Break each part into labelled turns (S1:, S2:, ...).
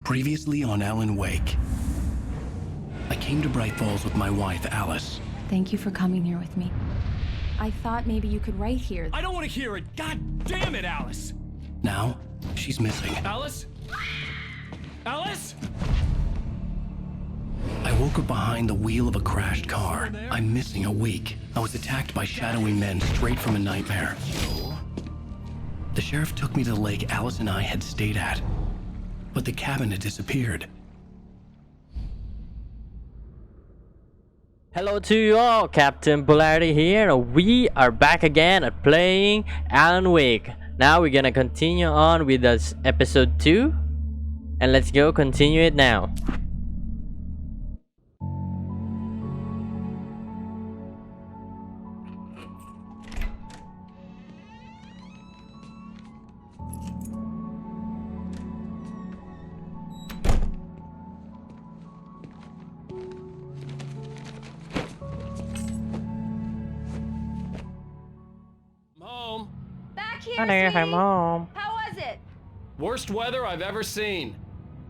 S1: Previously on Alanwake. I came to Bright Falls with my wife, Alice.
S2: Thank you for coming here with me. I thought maybe you could write here.
S3: I don't want to hear it! God damn it, Alice!
S1: Now, she's missing.
S3: Alice? Alice?
S1: I woke up behind the wheel of a crashed car. I'm missing a week. I was attacked by shadowy men straight from a nightmare. The sheriff took me to the lake Alice and I had stayed at. But the cabin had disappeared.
S4: Hello to you all, Captain Polarity here. We are back again at playing Alan Wake. Now we're gonna continue on with this episode 2. And let's go continue it now.
S2: Back here,
S4: Honey, I'm
S2: sweetie.
S4: home.
S2: How was it?
S3: Worst weather I've ever seen.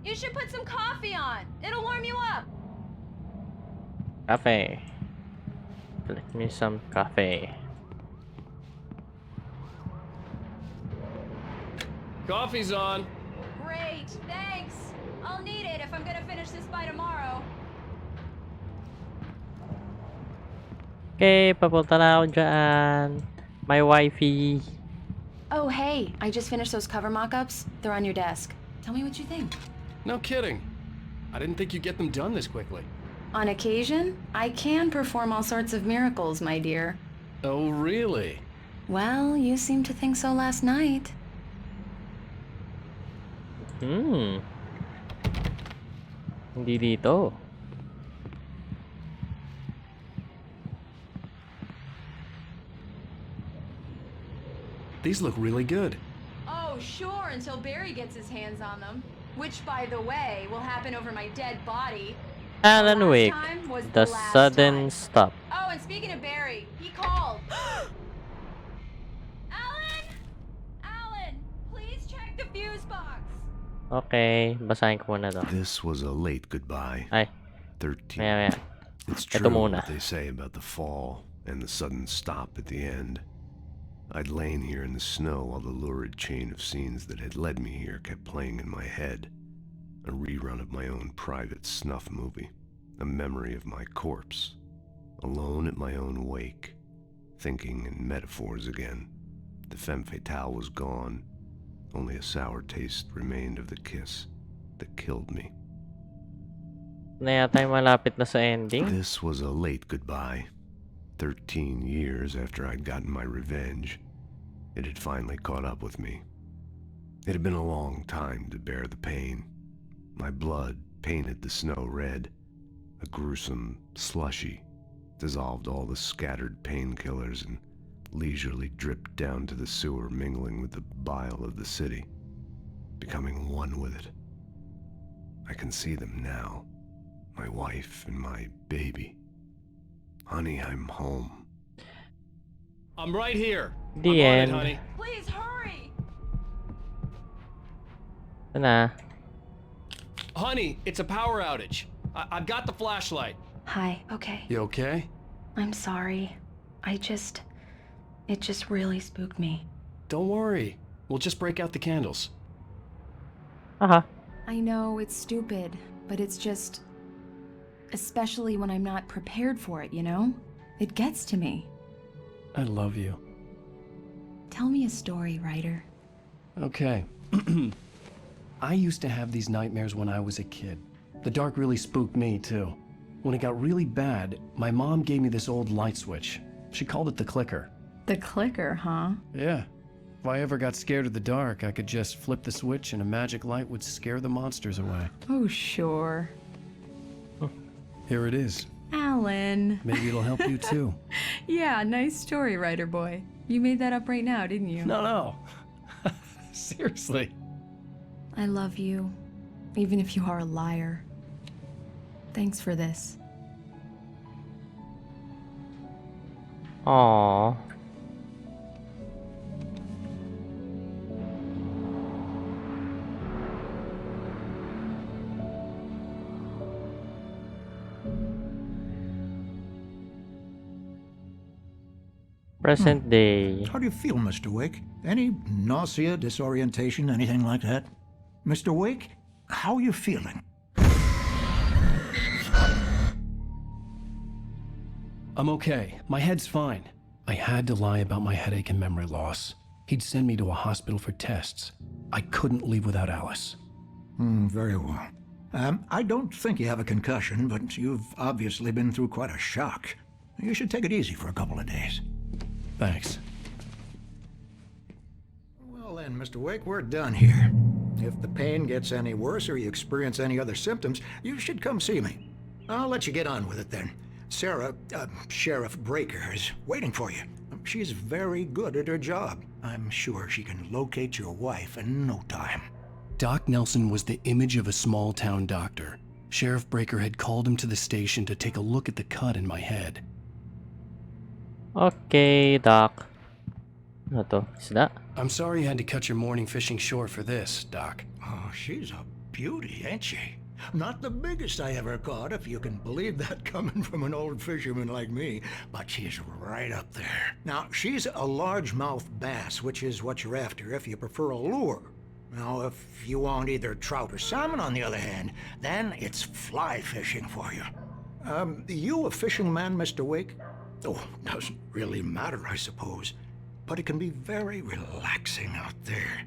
S2: You should put some coffee on. It'll warm you up.
S4: Cafe. Let me some coffee.
S3: Coffee's on.
S2: Great, thanks. I'll need it if I'm gonna finish this by tomorrow.
S4: Okay, papunta na ako dyan. My wifey.
S2: Oh, hey, I just finished those cover mock-ups. They're on your desk. Tell me what you think.
S3: No kidding. I didn't think you'd get them done this quickly.
S2: On occasion, I can perform all sorts of miracles, my dear.
S3: Oh, really?
S2: Well, you seemed to think so last night.
S4: Hindi dito.
S3: These look really good.
S2: Oh, sure, until Barry gets his hands on them. Which, by the way, will happen over my dead body.
S4: Alan
S2: Last
S4: Wake.
S2: time was
S4: The
S2: last
S4: sudden
S2: time.
S4: stop.
S2: Oh, and speaking of Barry, he called. Alan! Alan, please check the fuse box.
S4: Okay, basahin ko muna to.
S5: This was a late goodbye.
S4: Ay,
S5: 13.
S4: maya.
S5: It's
S4: Ito
S5: true
S4: muna.
S5: what they say about the fall and the sudden stop at the end. I'd lain here in the snow while the lurid chain of scenes that had led me here kept playing in my head. A rerun of my own private snuff movie. A memory of my corpse. Alone at my own wake. Thinking in metaphors again. The femme fatale was gone. Only a sour taste remained of the kiss that killed me.
S4: Na yata yung malapit na sa ending.
S5: This was a late goodbye. 13 years after I'd gotten my revenge, it had finally caught up with me. It had been a long time to bear the pain. My blood painted the snow red. A gruesome slushy dissolved all the scattered painkillers and leisurely dripped down to the sewer, mingling with the bile of the city, becoming one with it. I can see them now, my wife and my baby. Honey, I'm home.
S3: I'm right here.
S4: The
S3: I'm
S4: end.
S3: on it, honey.
S2: Please hurry.
S4: Ito na.
S3: Honey, it's a power outage. I've got the flashlight.
S2: Hi, okay.
S3: You okay?
S2: I'm sorry. It just really spooked me.
S3: Don't worry. We'll just break out the candles.
S4: Aha.
S2: I know it's stupid, but it's just... Especially when I'm not prepared for it, you know? It gets to me.
S1: I love you.
S2: Tell me a story, writer.
S1: Okay. I used to have these nightmares when I was a kid. The dark really spooked me, too. When it got really bad, my mom gave me this old light switch. She called it the clicker.
S2: The clicker, huh?
S1: Yeah. If I ever got scared of the dark, I could just flip the switch and a magic light would scare the monsters away.
S2: Oh, sure.
S1: Here it is.
S2: Alan.
S1: Maybe it'll help you, too.
S2: Yeah, nice story, writer boy. You made that up right now, didn't you?
S1: No. Seriously.
S2: I love you, even if you are a liar. Thanks for this.
S4: Aww. Present day.
S6: How do you feel, Mr. Wake? Any nausea, disorientation, anything like that? Mr. Wake, how are you feeling?
S1: I'm okay. My head's fine. I had to lie about my headache and memory loss. He'd send me to a hospital for tests. I couldn't leave without Alice.
S6: Very well. I don't think you have a concussion, but you've obviously been through quite a shock. You should take it easy for a couple of days.
S1: Thanks.
S6: Well then, Mr. Wake, we're done here. If the pain gets any worse or you experience any other symptoms, you should come see me. I'll let you get on with it then. Sarah, Sheriff Breaker, is waiting for you. She's very good at her job. I'm sure she can locate your wife in no time.
S1: Doc Nelson was the image of a small-town doctor. Sheriff Breaker had called him to the station to take a look at the cut in my head.
S4: Okay, Doc. Ano to? Isda?
S1: I'm sorry you had to cut your morning fishing short for this, Doc.
S6: Oh, she's a beauty, ain't she? Not the biggest I ever caught, if you can believe that coming from an old fisherman like me, but she's right up there. Now, she's a largemouth bass, which is what you're after if you prefer a lure. Now, if you want either trout or salmon, on the other hand, then it's fly fishing for you. You a fishing man, Mr. Wake? Oh, doesn't really matter, I suppose. But it can be very relaxing out there.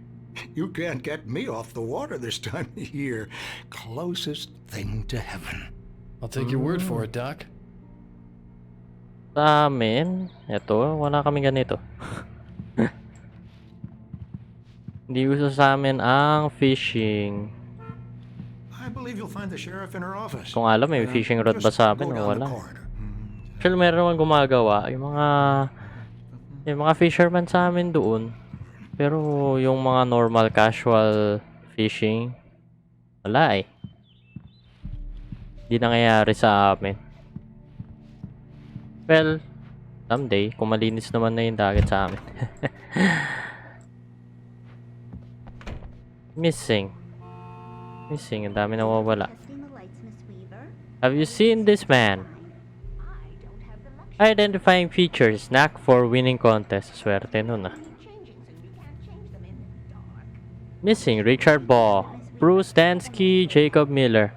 S6: You can't get me off the water this time of year. Closest thing to heaven.
S1: I'll take your word for it, Doc.
S4: Sa amin, eto, wala kami ganito. Hindi uso sa amin ang fishing.
S6: I believe you'll find the sheriff in her office.
S4: Kung alam, may fishing rod ba sa amin o wala? Actually, meron naman gumagawa. Yung mga fisherman sa amin doon. Pero yung mga normal, casual fishing, wala eh. Hindi nangyayari sa amin. Well, someday, kung malinis naman na yung dagat sa amin. Missing. Ang dami nawawala. Have you seen this man? Identifying features. Knack for winning contest. Swerte nun ah. Missing. Richard Baugh. Bruce Dansky. Jacob Miller.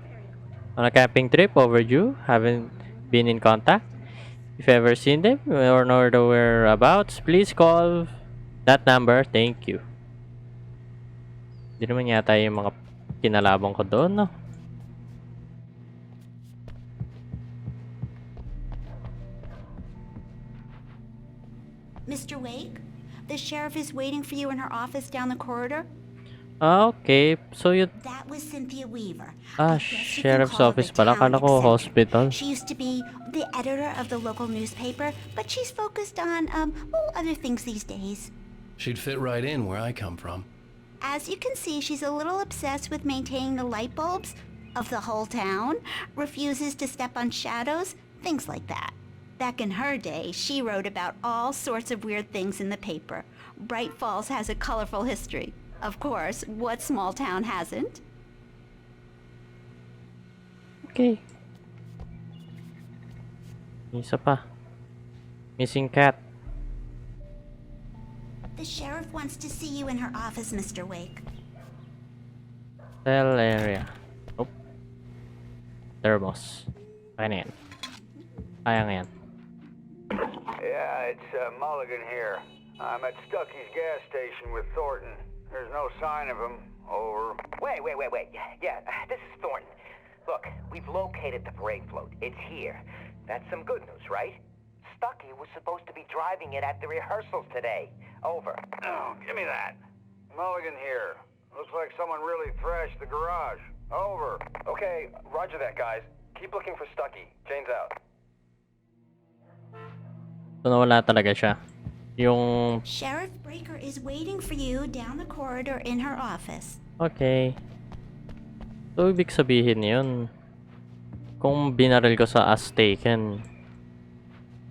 S4: On a camping trip overdue. Haven't been in contact. If ever seen them or know the whereabouts, please call that number. Thank you. Hindi naman yata yung mga kinalabang ko doon, no?
S7: Mr. Wake, the sheriff is waiting for you in her office down the corridor.
S4: Okay, so you...
S7: That was Cynthia Weaver.
S4: Ah,
S7: I guess you can
S4: sheriff's
S7: call her
S4: office
S7: the
S4: pala.
S7: town
S4: Kala ko
S7: eccentric.
S4: hospital.
S7: She used to be the editor of the local newspaper, but she's focused on, other things these days.
S1: She'd fit right in where I come from.
S7: As you can see, she's a little obsessed with maintaining the light bulbs of the whole town, refuses to step on shadows, things like that. Back in her day, she wrote about all sorts of weird things in the paper. Bright Falls has a colorful history. Of course, what small town hasn't?
S4: Okay. Isa pa. Missing cat.
S7: The sheriff wants to see you in her office, Mr. Wake.
S4: Cell area. Nope. Thermos. Kaya na yan. Kaya nga yan.
S8: Yeah, it's Mulligan here. I'm at Stucky's gas station with Thornton. There's no sign of him. Over.
S9: Wait. Yeah, this is Thornton. Look, we've located the parade float. It's here. That's some good news, right? Stucky was supposed to be driving it at the rehearsals today. Over.
S8: Oh, give me that. Mulligan here. Looks like someone really thrashed the garage. Over.
S3: Okay, roger that, guys. Keep looking for Stucky. Jane's out.
S4: So nawala talaga siya. Yung...
S7: Sheriff Breaker is waiting for you down the corridor in her office.
S4: Okay. So ibig sabihin yun, kung binaril ko sa Aztecan,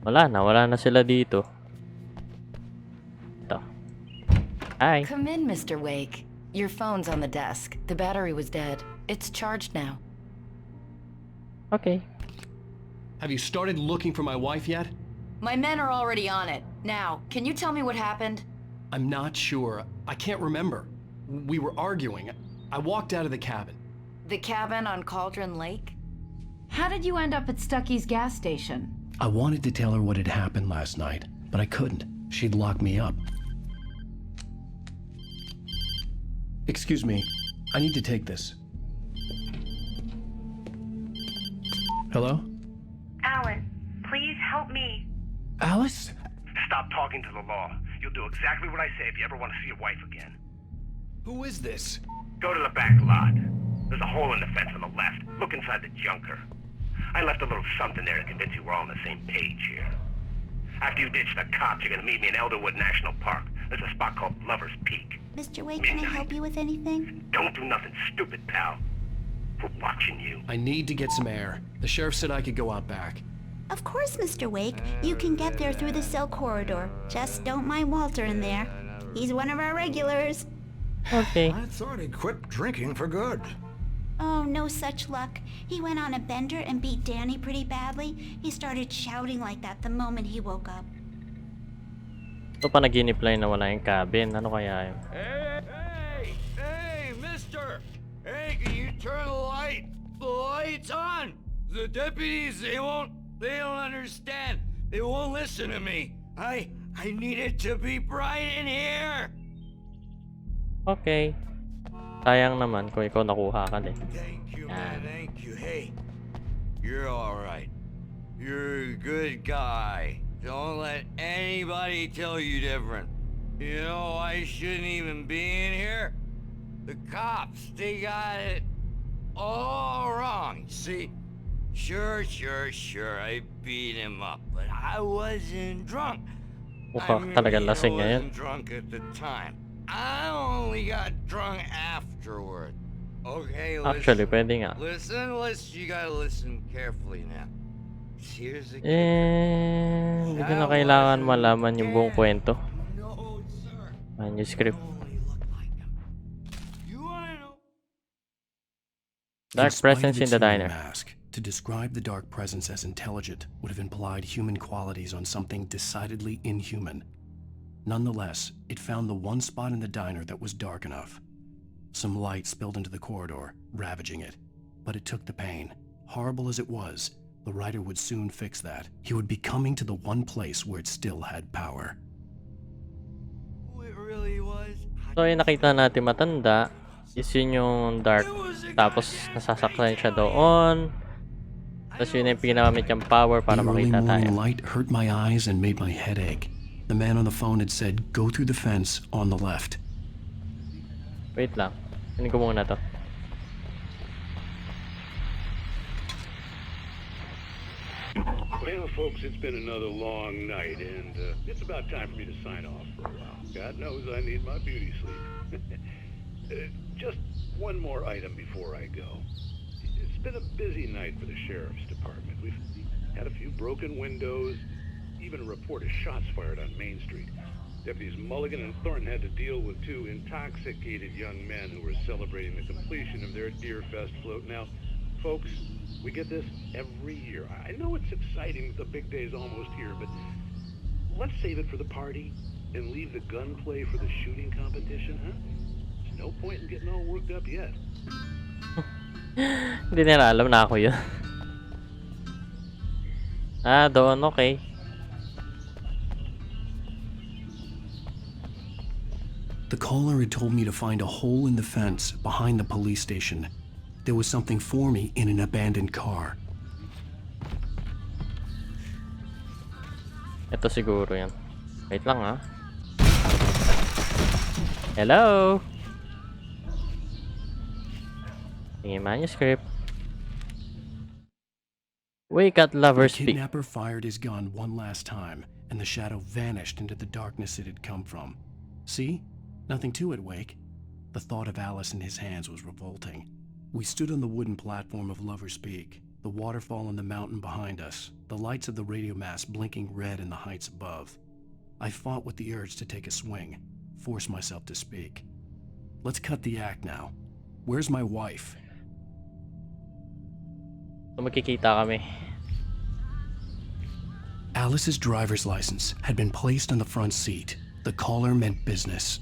S4: wala na sila dito. Ito. Hi.
S10: Come in, Mr. Wake. Your phone's on the desk. The battery was dead. It's charged now.
S4: Okay.
S3: Have you started looking for my wife yet?
S10: My men are already on it. Now, can you tell me what happened?
S3: I'm not sure. I can't remember. We were arguing. I walked out of the cabin.
S10: The cabin on Cauldron Lake?
S2: How did you end up at Stucky's gas station?
S1: I wanted to tell her what had happened last night, but I couldn't. She'd lock me up. Excuse me, I need to take this. Hello?
S11: Alan, please help me.
S1: Alice?
S12: Stop talking to the law. You'll do exactly what I say if you ever want to see your wife again.
S3: Who is this?
S12: Go to the back lot. There's a hole in the fence on the left. Look inside the junker. I left a little something there to convince you we're all on the same page here. After you ditch the cops, you're gonna meet me in Elderwood National Park. There's a spot called Lover's Peak.
S7: Mr. Wake, can I help you with anything?
S12: Don't do nothing stupid, pal. We're watching you.
S3: I need to get some air. The sheriff said I could go out back.
S7: Of course, Mr. Wake. You can get there through the cell corridor. Just don't mind Walter in there. He's one of our regulars.
S4: Okay.
S6: I thought he quit drinking for good.
S7: Oh, no such luck. He went on a bender and beat Danny pretty badly. He started shouting like that the moment he woke up.
S4: So panaginip lang na wala yung cabin. Ano kaya yun?
S13: Hey, mister! Hey, can you turn the lights on? The deputies, they don't understand. They won't listen to me. I need it to be bright in here.
S4: Okay. Sayang naman kung ikaw nakuha ka din.
S13: Thank you, man, thank you. Hey, you're alright. You're a good guy. Don't let anybody tell you different. You know, I shouldn't even be in here. The cops, they got it all wrong. See? Sure, I beat him up, but I wasn't drunk.
S4: Mukhang talagang lasing
S13: I
S4: ngayon.
S13: wasn't drunk at the time. I only got drunk afterward. Okay, listen.
S4: Actually, pwede nga.
S13: Listen, you gotta listen carefully now. Here's the
S4: Hindi ko na kailangan malaman yung buong kwento. Manuscript. Dark presence in the diner.
S1: Mask, to describe the dark presence as intelligent would have implied human qualities on something decidedly inhuman. Nonetheless, it found the one spot in the diner that was dark enough. Some light spilled into the corridor, ravaging it. But it took the pain. Horrible as it was, the writer would soon fix that. He would be coming to the one place where it still had power.
S13: It really was.
S4: So yung nakita natin matanda is yun yung dark. Tapos nasasaktan siya doon. Tapos yun yung pinakamit niyang power para
S1: The early
S4: makita tayo.
S1: morning light hurt my eyes and made my head ache. The man on the phone had said, "Go through the fence on the left."
S4: Wait lang. Kunin ko muna to.
S5: Well, folks, it's been another long night, and it's about time for me to sign off for a while. God knows I need my beauty sleep. Just one more item before I go. It's been a busy night for the sheriff's department. We've had a few broken windows, even a report of shots fired on Main Street. Deputies Mulligan and Thornton had to deal with two intoxicated young men who were celebrating the completion of their Deer Fest float. Now, folks, we get this every year. I know it's exciting that the big day's almost here, but let's save it for the party and leave the gunplay for the shooting competition, huh? There's no point in getting all worked up yet.
S4: Hindi nila alam na ako yun. Doon, okay.
S1: The caller had told me to find a hole in the fence behind the police station. There was something for me in an abandoned car.
S4: Ito siguro yan. Wait lang ha. Hello? Tingin manuscript. Wake at Lover's
S1: The
S4: Peak.
S1: kidnapper fired his gun one last time, and the shadow vanished into the darkness it had come from. See? Nothing to it, Wake. The thought of Alice in his hands was revolting. We stood on the wooden platform of Lover's Peak, the waterfall on the mountain behind us, the lights of the radio mast blinking red in the heights above. I fought with the urge to take a swing, force myself to speak. Let's cut the act now. Where's my wife?
S4: So magkikita kami.
S1: Alice's driver's license had been placed on the front seat. The caller meant business.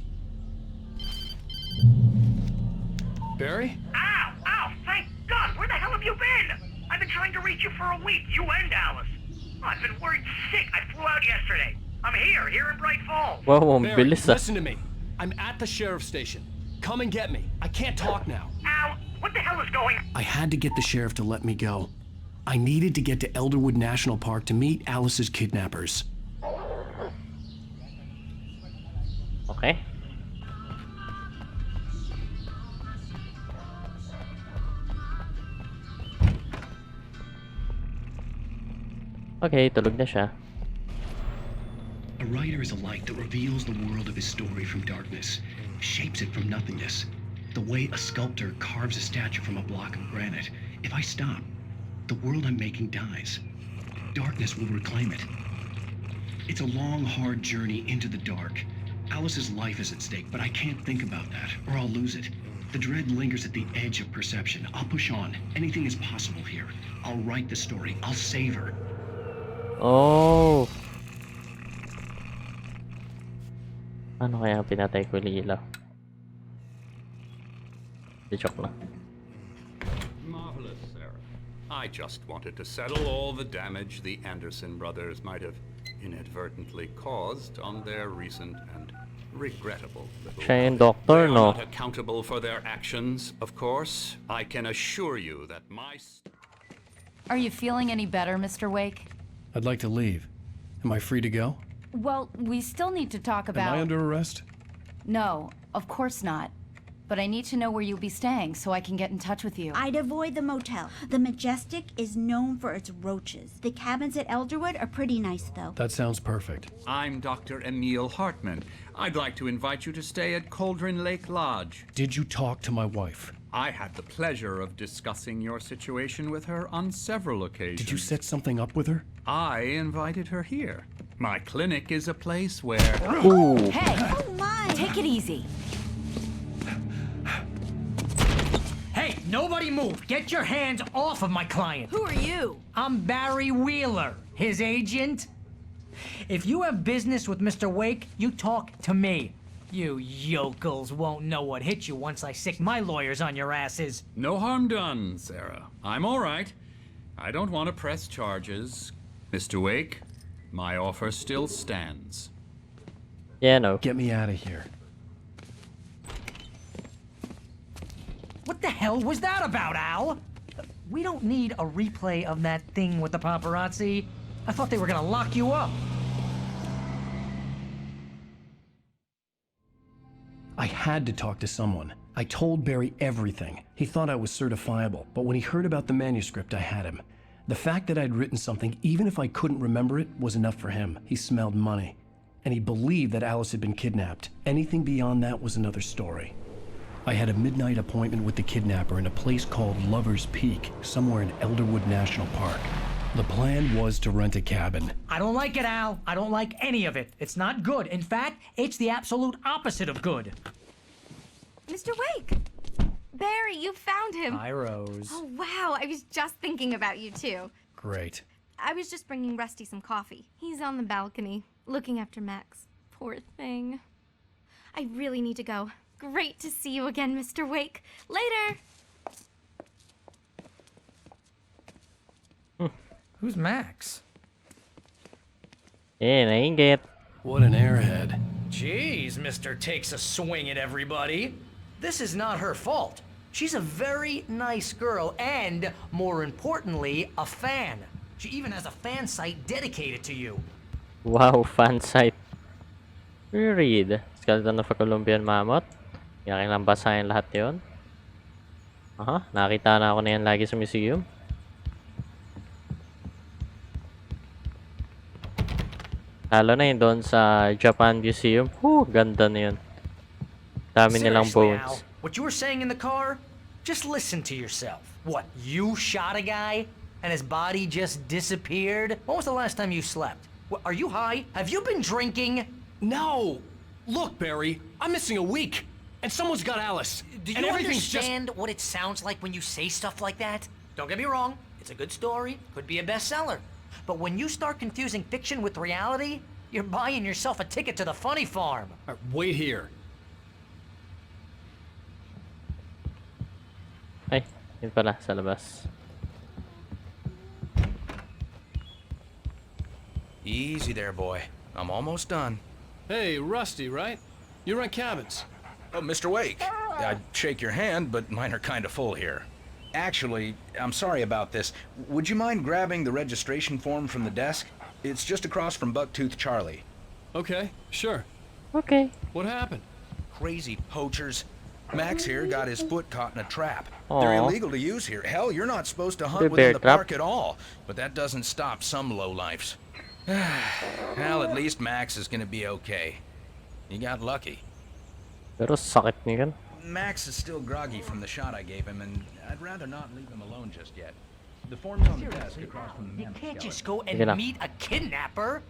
S3: Barry?
S12: Ow! Ow! Thank God! Where the hell have you been? I've been trying to reach you for a week, you and Alice. I've been worried sick. I flew out yesterday. I'm here in Bright Falls.
S4: Wow, ang
S3: Barry,
S4: bilis ah.
S3: listen to me. I'm at the sheriff's station. Come and get me. I can't talk now.
S12: Al, what the hell is going on?
S1: I had to get the sheriff to let me go. I needed to get to Elderwood National Park to meet Alice's kidnappers.
S4: Okay. Okay, tulog na siya.
S1: A writer is a light that reveals the world of his story from darkness, shapes it from nothingness. The way a sculptor carves a statue from a block of granite. If I stop, the world I'm making dies. Darkness will reclaim it. It's a long, hard journey into the dark. Alice's life is at stake, but I can't think about that, or I'll lose it. The dread lingers at the edge of perception. I'll push on. Anything is possible here. I'll write the story. I'll save her.
S4: Oh. Ano kaya pinatay ko yung ilaw? Di joke lang.
S14: Marvelous, Sarah. I just wanted to settle all the damage the Anderson brothers might have inadvertently caused on their recent and regrettable little
S4: Siya yung
S14: life.
S4: doctor,
S14: They are
S4: no?
S14: not accountable for their actions, of course. I can assure you that my...
S10: Are you feeling any better, Mr. Wake?
S1: I'd like to leave. Am I free to go?
S10: Well, we still need to talk about...
S1: Am I under arrest?
S10: No, of course not. But I need to know where you'll be staying so I can get in touch with you.
S7: I'd avoid the motel. The Majestic is known for its roaches. The cabins at Elderwood are pretty nice, though.
S1: That sounds perfect.
S14: I'm Dr. Emil Hartman. I'd like to invite you to stay at Cauldron Lake Lodge.
S1: Did you talk to my wife?
S14: I had the pleasure of discussing your situation with her on several occasions.
S1: Did you set something up with her?
S14: I invited her here. My clinic is a place where...
S4: Ooh.
S10: Hey!
S7: Oh, my!
S10: Take it easy.
S15: Hey, nobody move! Get your hands off of my client!
S10: Who are you?
S15: I'm Barry Wheeler, his agent. If you have business with Mr. Wake, you talk to me. You yokels won't know what hit you once I sick my lawyers on your asses.
S14: No harm done, Sarah. I'm all right. I don't want to press charges. Mr. Wake, my offer still stands.
S4: Yeah, no.
S1: Get me out of here.
S15: What the hell was that about, Al? We don't need a replay of that thing with the paparazzi. I thought they were gonna lock you up.
S1: I had to talk to someone. I told Barry everything. He thought I was certifiable, but when he heard about the manuscript, I had him. The fact that I'd written something, even if I couldn't remember it, was enough for him. He smelled money. And he believed that Alice had been kidnapped. Anything beyond that was another story. I had a midnight appointment with the kidnapper in a place called Lover's Peak, somewhere in Elderwood National Park. The plan was to rent a cabin.
S15: I don't like it, Al. I don't like any of it. It's not good. In fact, it's the absolute opposite of good.
S11: Mr. Wake! Barry, you found him!
S1: Hi, Rose.
S11: Oh, wow, I was just thinking about you, too.
S1: Great.
S11: I was just bringing Rusty some coffee. He's on the balcony, looking after Max. Poor thing. I really need to go. Great to see you again, Mr. Wake. Later!
S15: Who's Max?
S4: Eh, nainggit.
S1: What an airhead.
S15: Jeez, Mr. Takes a swing at everybody. This is not her fault. She's a very nice girl and, more importantly, a fan. She even has a fan site dedicated to you.
S4: Wow, fan site. Reread. Skeleton of a Colombian Mammoth. Kaya kailangan basahin lahat yun. Aha, nakita na ako na yan lagi sa museum. Lalo na yun doon sa Japan Museum. Ganda na yun. Dami nilang
S15: Seriously,
S4: bones.
S15: Al, what you were saying in the car? Just listen to yourself. What, you shot a guy and his body just disappeared? When was the last time you slept? What, are you high? Have you been drinking?
S3: No! Look, Barry, I'm missing a week. And someone's got Alice.
S15: Do
S3: and
S15: you
S3: everything's
S15: understand what it sounds like when you say stuff like that? Don't get me wrong, it's a good story, could be a bestseller. But when you start confusing fiction with reality, you're buying yourself a ticket to the funny farm.
S3: All right, wait here.
S4: Ay, yun pala, sa labas.
S16: Easy there, boy. I'm almost done.
S3: Hey, Rusty, right? You rent cabins.
S16: Oh, Mr. Wake. I'd shake your hand, but mine are kind of full here. Actually, I'm sorry about this. Would you mind grabbing the registration form from the desk? It's just across from Bucktooth Charlie.
S3: Okay, sure.
S4: Okay.
S3: What happened?
S16: Crazy poachers. Max here got his foot caught in a trap.
S4: Aw.
S16: They're illegal to use here. Hell, you're not supposed to hunt
S4: They're
S16: within
S4: bear
S16: the
S4: trap.
S16: park at all. But that doesn't stop some lowlifes. Well, at least Max is gonna be okay. You got lucky.
S4: Pero sakit niyan.
S16: Max is still groggy from the shot I gave him, and I'd rather not leave him alone just yet. The form's on the desk across from the
S15: You
S16: men's
S15: can't
S16: skeleton.
S15: just go
S4: Sige
S15: and
S4: lang.
S15: meet a kidnapper.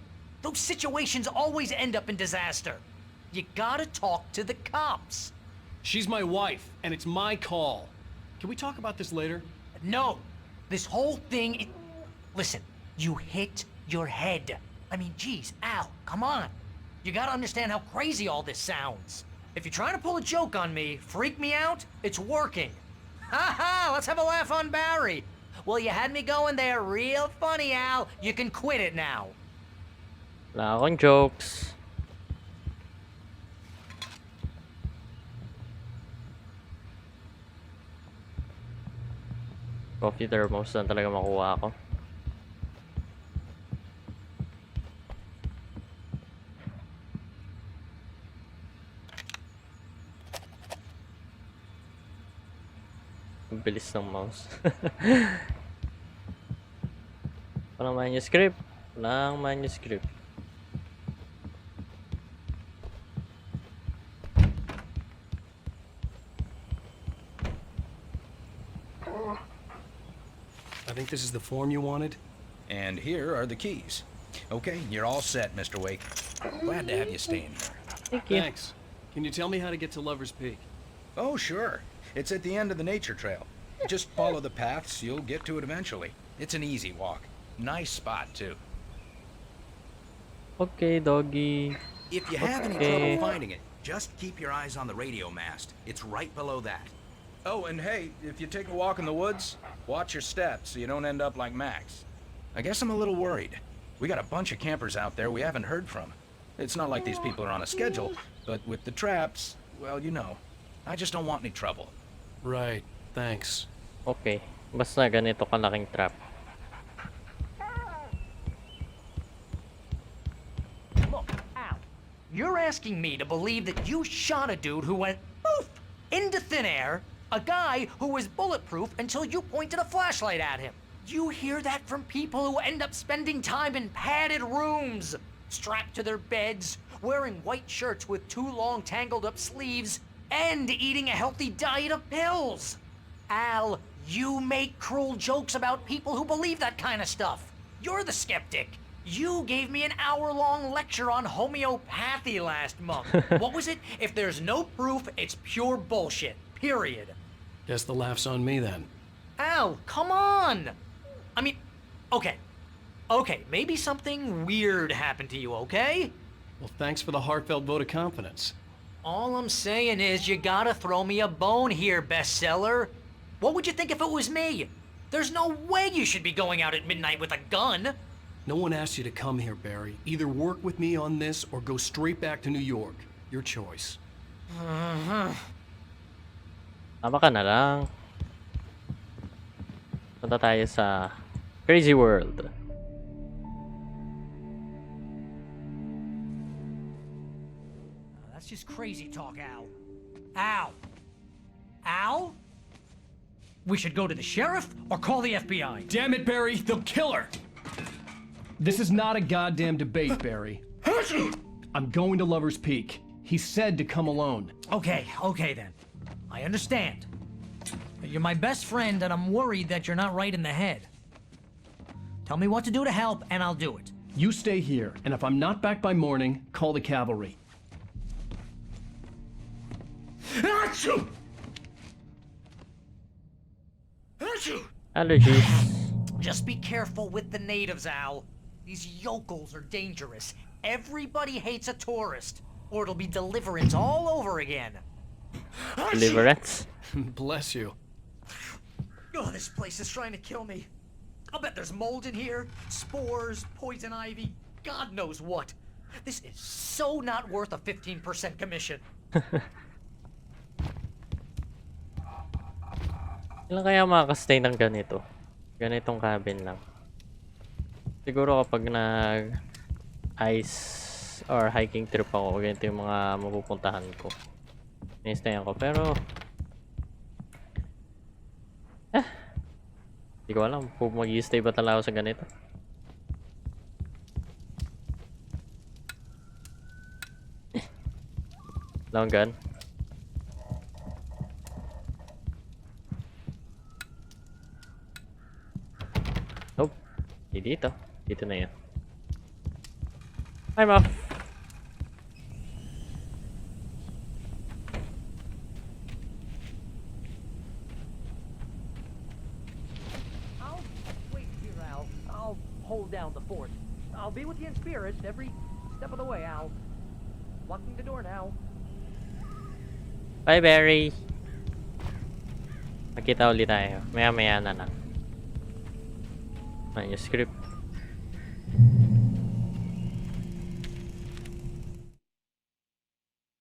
S15: Those situations always end up in disaster. You gotta talk to the cops.
S3: She's my wife, and it's my call. Can we talk about this later?
S15: No, this whole thing. Listen, you hit your head. I mean, geez, Al, come on. You gotta understand how crazy all this sounds. If you're trying to pull a joke on me, freak me out, it's working. Ha ha, let's have a laugh on Barry. Well, you had me going there real funny, Al. You can quit it now.
S4: Wala akong jokes. Coffee thermos lang talaga makuha ako. Ang bilis ng mouse. Walang manuscript. Walang manuscript.
S3: I think this is the form you wanted.
S16: And here are the keys. Okay, you're all set, Mr. Wake. Glad to have you staying here.
S4: Thank you.
S3: Thanks. Can you tell me how to get to Lover's Peak?
S16: Oh, sure. It's at the end of the nature trail. Just follow the paths, you'll get to it eventually. It's an easy walk. Nice spot, too.
S4: Okay, doggy.
S16: If you have any
S4: Okay.
S16: trouble finding it, just keep your eyes on the radio mast. It's right below that. Oh, and hey, if you take a walk in the woods, watch your steps so you don't end up like Max. I guess I'm a little worried. We got a bunch of campers out there we haven't heard from. It's not like these people are on a schedule, but with the traps, well, you know. I just don't want any trouble.
S3: Right, thanks.
S4: Okay. Basta ganito kalaking trap.
S15: Look, Al, you're asking me to believe that you shot a dude who went poof into thin air, a guy who was bulletproof until you pointed a flashlight at him. You hear that from people who end up spending time in padded rooms, strapped to their beds, wearing white shirts with too long tangled up sleeves, and eating a healthy diet of pills. Al, you make cruel jokes about people who believe that kind of stuff. You're the skeptic. You gave me an hour-long lecture on homeopathy last month. What was it? If there's no proof, it's pure bullshit. Period.
S3: Guess the laugh's on me then.
S15: Al, come on! I mean, okay. Okay, maybe something weird happened to you, okay?
S3: Well, thanks for the heartfelt vote of confidence.
S15: All I'm saying is you gotta throw me a bone here, bestseller. What would you think if it was me? There's no way you should be going out at midnight with a gun.
S3: No one asked you to come here, Barry. Either work with me on this or go straight back to New York. Your choice.
S4: Tama ka na lang. Punta tayo sa Crazy World.
S15: That's just crazy talk, Al. Al? Al? We should go to the sheriff or call the FBI.
S3: Damn it, Barry! They'll kill her! This is not a goddamn debate, Barry. I'm going to Lover's Peak. He said to come alone.
S15: Okay then. I understand. You're my best friend and I'm worried that you're not right in the head. Tell me what to do to help and I'll do it.
S3: You stay here, and if I'm not back by morning, call the cavalry.
S4: Allergies.
S15: Just be careful with the natives, Al. These yokels are dangerous. Everybody hates a tourist, or it'll be Deliverance all over again.
S4: Deliverance?
S1: Bless you.
S15: Oh, this place is trying to kill me. I'll bet there's mold in here, spores, poison ivy, God knows what. This is so not worth a 15% commission.
S4: Ilan kaya makakastay ng ganito? Ganitong cabin lang. Siguro kapag nag-ice or hiking trip ako, ganito yung mga mapupuntahan ko. Naistayan ko. Pero hindi ko alam kung mag-i-stay ba talaga ako sa ganito. Long gun. Nope. Hindi dito. Dito na yan. Hi, Mom.
S15: I'll wait here, Al. I'll hold down the fort. I'll be with you in spirit every step of the way, Al. Locking the door now.
S4: Bye, Barry. Magkita ulit tayo. Maya-maya na lang. Manuscript.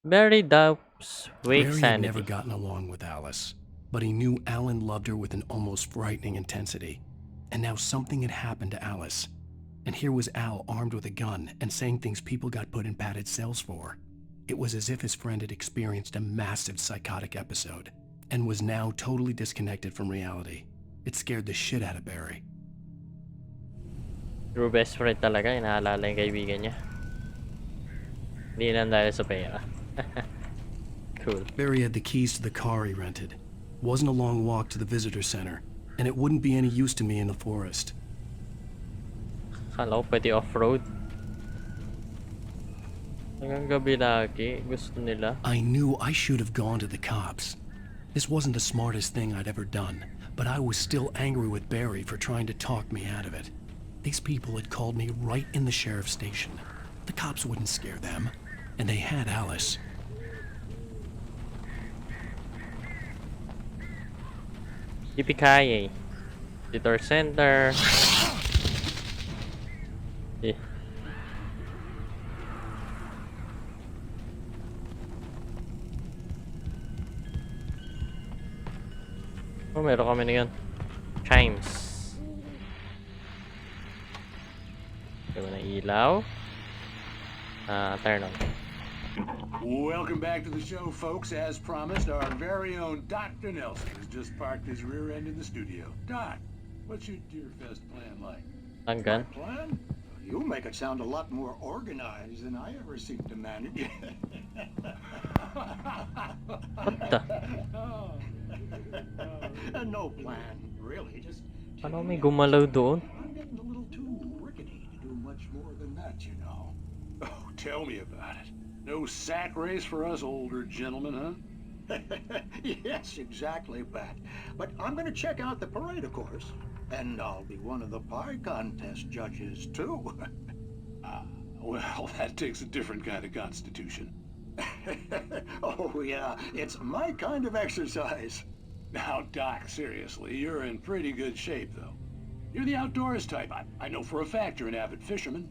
S4: Barry doubts Wake's
S1: Barry had
S4: sanity.
S1: never gotten along with Alice, but he knew Alan loved her with an almost frightening intensity. And now something had happened to Alice. And here was Al armed with a gun and saying things people got put in padded cells for. It was as if his friend had experienced a massive psychotic episode and was now totally disconnected from reality. It scared the shit out of Barry.
S4: True best friend talaga, inaalala yung kaibigan niya. Hindi lang dahil sa pera. Cool.
S1: Barry had the keys to the car he rented. Wasn't a long walk to the visitor center, and it wouldn't be any use to me in the forest.
S4: Kala ko pwede off-road. Hanggang gabi lagi, gusto nila.
S1: I knew I should have gone to the cops. This wasn't the smartest thing I'd ever done, but I was still angry with Barry for trying to talk me out of it. These people had called me right in the sheriff's station. The cops wouldn't scare them, and they had Alice.
S4: Yippee-ki-yay. Visitor center. Eh. Oh, meron kami na yun. Chimes. Gawin na ilaw. Turn on.
S17: Welcome back to the show, folks. As promised, our very own Dr. Nelson has just parked his rear end in the studio. Doc, what's your Deerfest plan like?
S4: Hanggan?
S6: Plan? You make it sound a lot more organized than I ever seem to manage.
S4: What the?
S6: No plan, really. Just
S4: Paano may gumalaw doon?
S6: I'm getting a little too rickety to do much more than that, you know.
S17: Oh, tell me about it. No sack race for us older gentlemen, huh?
S6: Yes, exactly, Pat. But I'm going to check out the parade, of course. And I'll be one of the pie contest judges, too.
S17: Well, that takes a different kind of constitution.
S6: Oh, yeah, it's my kind of exercise.
S17: Now, Doc, seriously, you're in pretty good shape, though. You're the outdoors type. I know for a fact you're an avid fisherman.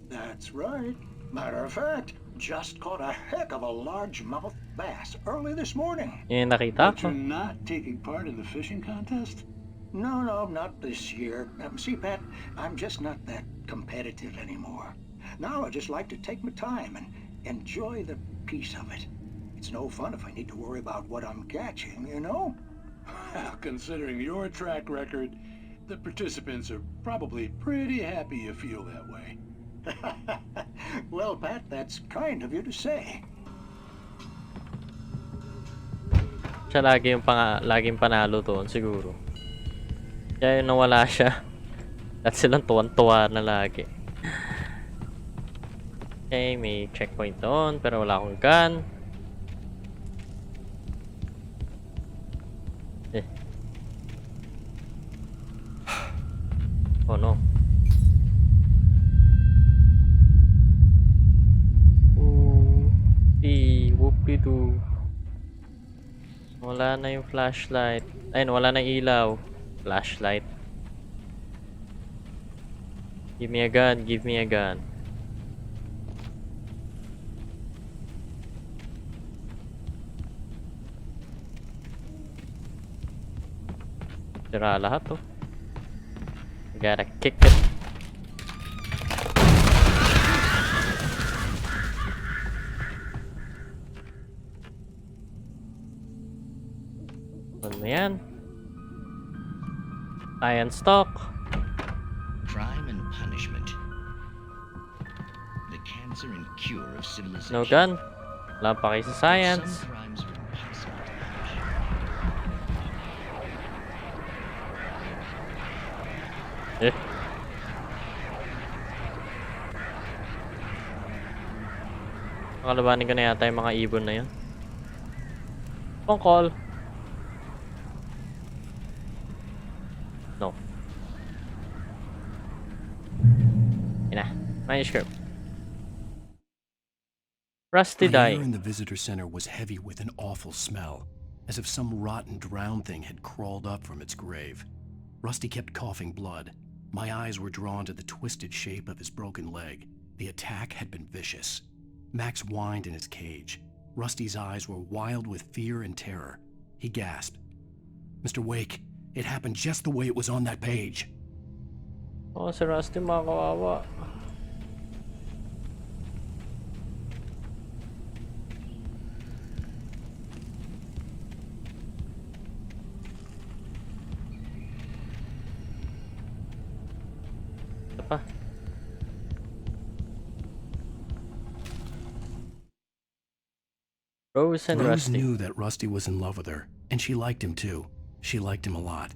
S6: That's right. Matter of fact, just caught a heck of a largemouth bass early this morning.
S4: Yung nakita
S17: But
S4: ko.
S17: you're not taking part in the fishing contest?
S6: No, not this year. See, Pat, I'm just not that competitive anymore. Now I just like to take my time and enjoy the peace of it. It's no fun if I need to worry about what I'm catching, you know?
S17: Well, considering your track record, the participants are probably pretty happy you feel that way.
S6: Well, Pat, that's kind of you to say.
S4: Siya laging panalo doon siguro. Kaya yung nawala siya. At silang tuwan-tuwa na lagi. Okay, may checkpoint doon pero wala akong gun. Oh no. Whoopie-doo. Wala na yung flashlight. Ayun, wala na ilaw. Flashlight. Give me a gun, give me a gun. Sira lahat to. Gotta kick it. Ano yan? Iron stock.
S18: Crime and punishment. The cancer and cure of civilization.
S4: No gun. Wala pa kayo sa science.
S18: Some crimes are impossible to
S4: punish. Eh. Makalabanin ko na yata yung mga ibon na yun. Phone call. No. Yun na. Manuscript. Rusty
S1: The air
S4: dying.
S1: in the visitor center was heavy with an awful smell, as if some rotten drowned thing had crawled up from its grave. Rusty kept coughing blood. My eyes were drawn to the twisted shape of his broken leg. The attack had been vicious. Max whined in his cage. Rusty's eyes were wild with fear and terror. He gasped. Mr. Wake, it happened just the way it was on that page.
S4: Oh, si Rusty mga kawawa. Ito pa. Rose and
S1: Rose
S4: Rusty.
S1: knew that Rusty was in love with her, and she liked him too. She liked him a lot.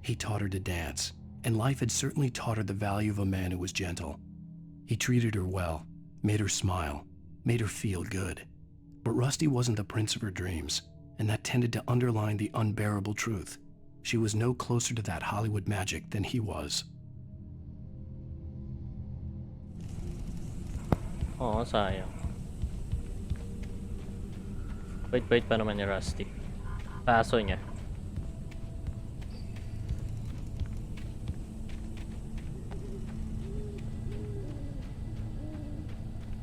S1: He taught her to dance, and life had certainly taught her the value of a man who was gentle. He treated her well, made her smile, made her feel good. But Rusty wasn't the prince of her dreams, and that tended to underline the unbearable truth. She was no closer to that Hollywood magic than he was.
S4: Oo, sayang. Wait pa naman ni Rusty. Paso niya.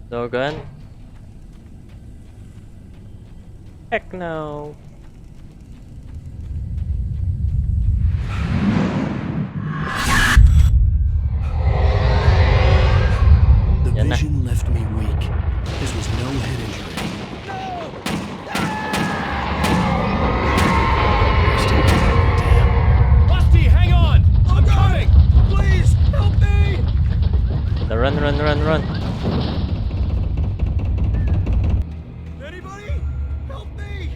S4: Logan? Heck no.
S1: The vision left me weak. This was no head injury.
S3: Rusty, hang on! I'm coming! Please, help me!
S4: Run.
S3: Anybody? Help me!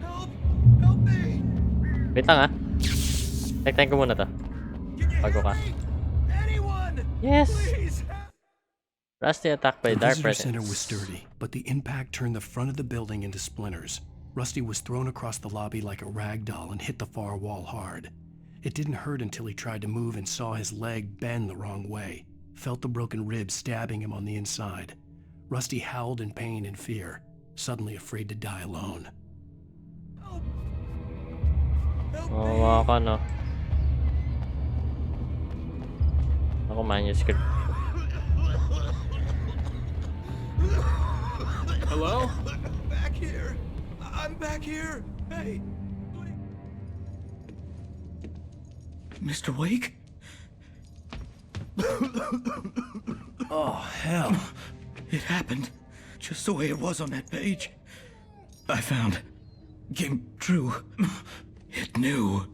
S3: Help me!
S4: Wait lang ah. Tek ko muna to. Bago ka. Yes! Rusty attacked by
S1: The
S4: dark
S1: visitor center
S4: presence.
S1: was sturdy, but the impact turned the front of the building into splinters. Rusty was thrown across the lobby like a rag doll and hit the far wall hard. It didn't hurt until he tried to move and saw his leg bend the wrong way, felt the broken ribs stabbing him on the inside. Rusty howled in pain and fear, suddenly afraid to die alone.
S4: Mawawa ka no. Ako manuscript.
S3: Hello? Back here. I'm back here. Hey.
S15: Mr. Wake?
S1: Oh, hell.
S15: It happened just the way it was on that page. I found. Came true. It knew.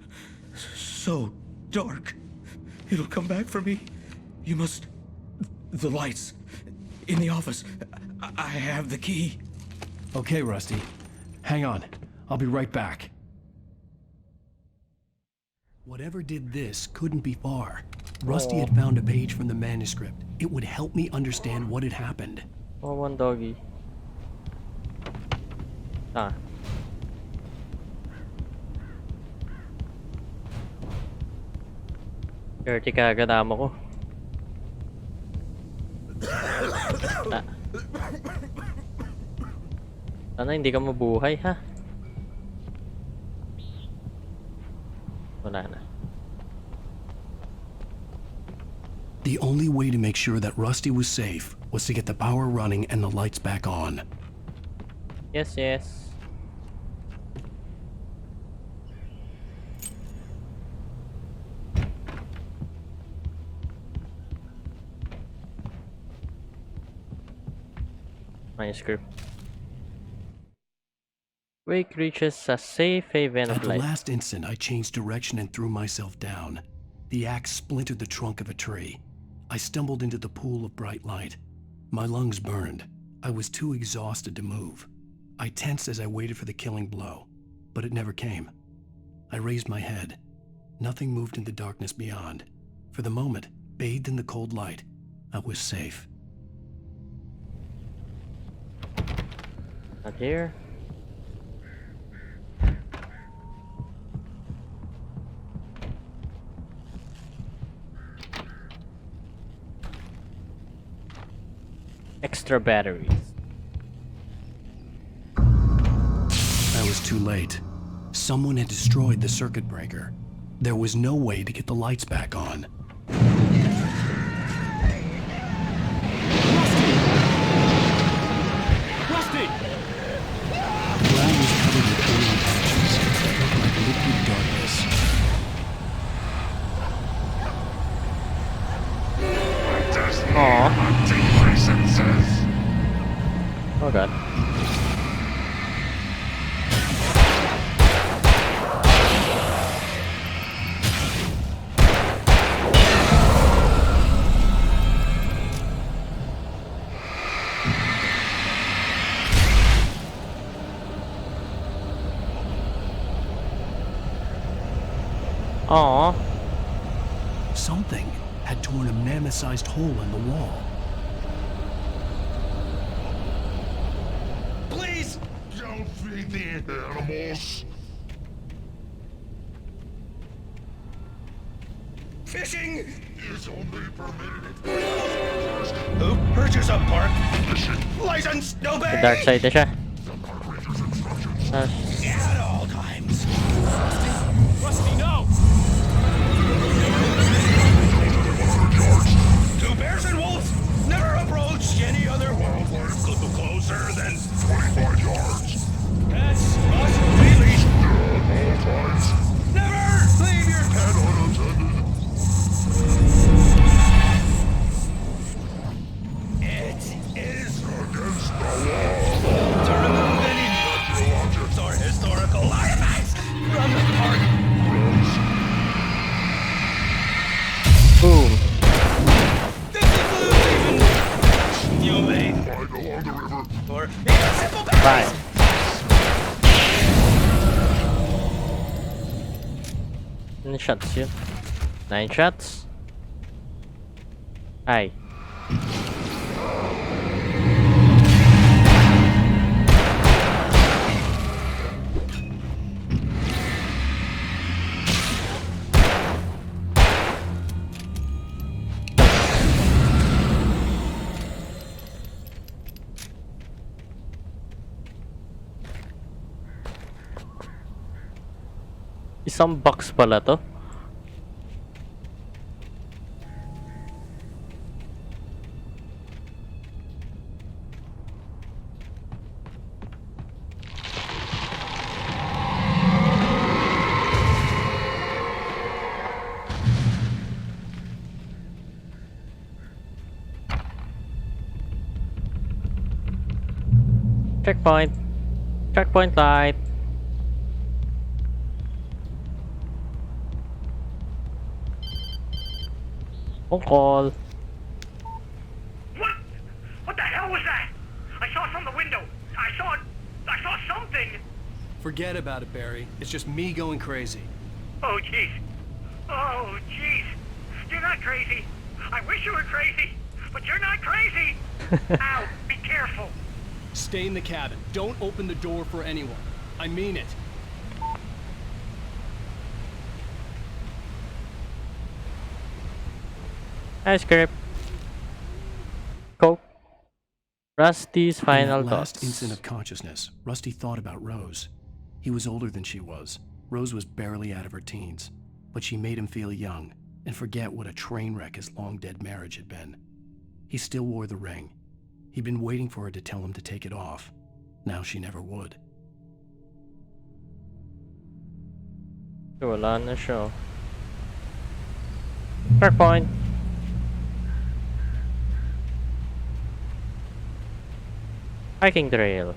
S15: So dark. It'll come back for me. You must... The lights. In the office. I have the key.
S1: Okay, Rusty. Hang on. I'll be right back. Whatever did this couldn't be far. Rusty had found a page from the manuscript. It would help me understand what had happened.
S4: Oh, one doggy. Dirty kagad amo ko. Sana hindi ka mabuhay, ha? Wala na.
S1: The only way to make sure that Rusty was safe was to get the power running and the lights back on.
S4: Yes, yes. Manuscript. Wake reaches a safe haven
S1: At
S4: of
S1: the
S4: light.
S1: last instant, I changed direction and threw myself down. The axe splintered the trunk of a tree. I stumbled into the pool of bright light. My lungs burned. I was too exhausted to move. I tensed as I waited for the killing blow, but it never came. I raised my head. Nothing moved in the darkness beyond. For the moment, bathed in the cold light, I was safe.
S4: Not here. Extra batteries.
S1: I was too late. Someone had destroyed the circuit breaker. There was no way to get the lights back on.
S3: Rusty!
S1: The ground was covered with oily patches that looked like liquid darkness.
S4: Oh god. Aww.
S1: Something had torn a mammoth-sized hole in the wall.
S19: Please! Don't feed the animals! Fishing is only permitted at Who purchase a park fishing license? No
S4: The
S19: bay!
S4: dark side na siya.
S19: At all times.
S3: Rusty, no!
S19: Do bears and wolves never approach any other wildlife closer than 25 yards? Pets must be leashed. At all times. Never leave your pet unattended. It is against the law to remove any natural objects or historical artifacts from the park.
S4: Boom.
S19: You may find along the river or even simple
S4: Bye. How many shots yun? 9 shots? Ay. Isang box pala to. Checkpoint. Checkpoint light. On call.
S12: What? What the hell was that? I saw from the window. I saw something.
S3: Forget about it, Barry. It's just me going crazy.
S12: Oh, jeez. Oh, jeez. You're not crazy. I wish you were crazy, but you're not crazy. Ow, be careful.
S3: Stay in the cabin. Don't open the door for anyone. I mean it.
S4: Hi, script. Coke. Rusty's
S1: In
S4: final
S1: that last
S4: thoughts.
S1: instant of consciousness, Rusty thought about Rose. He was older than she was. Rose was barely out of her teens, but she made him feel young and forget what a train wreck his long-dead marriage had been. He still wore the ring. He'd been waiting for her to tell him to take it off. Now she never would.
S4: Wala na siya. Fair point. Hiking trail.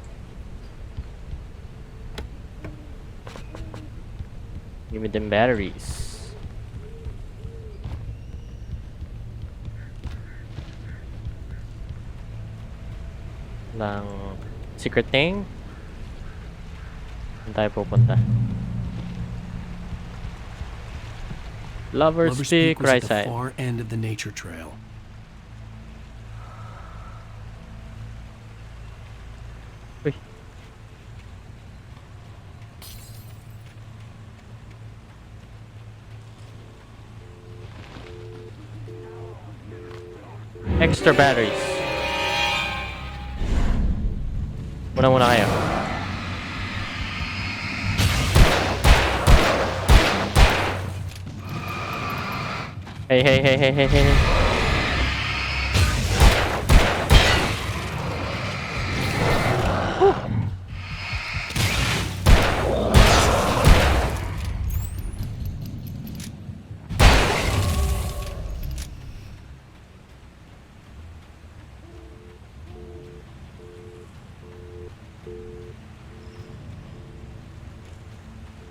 S4: Give me them batteries. Lang secret thing. Saan tayo pupunta? Lover's Peak,
S1: was
S4: right
S1: at the
S4: side.
S1: far end of the nature trail.
S4: Uy. Extra batteries. Muna kayo. Hey.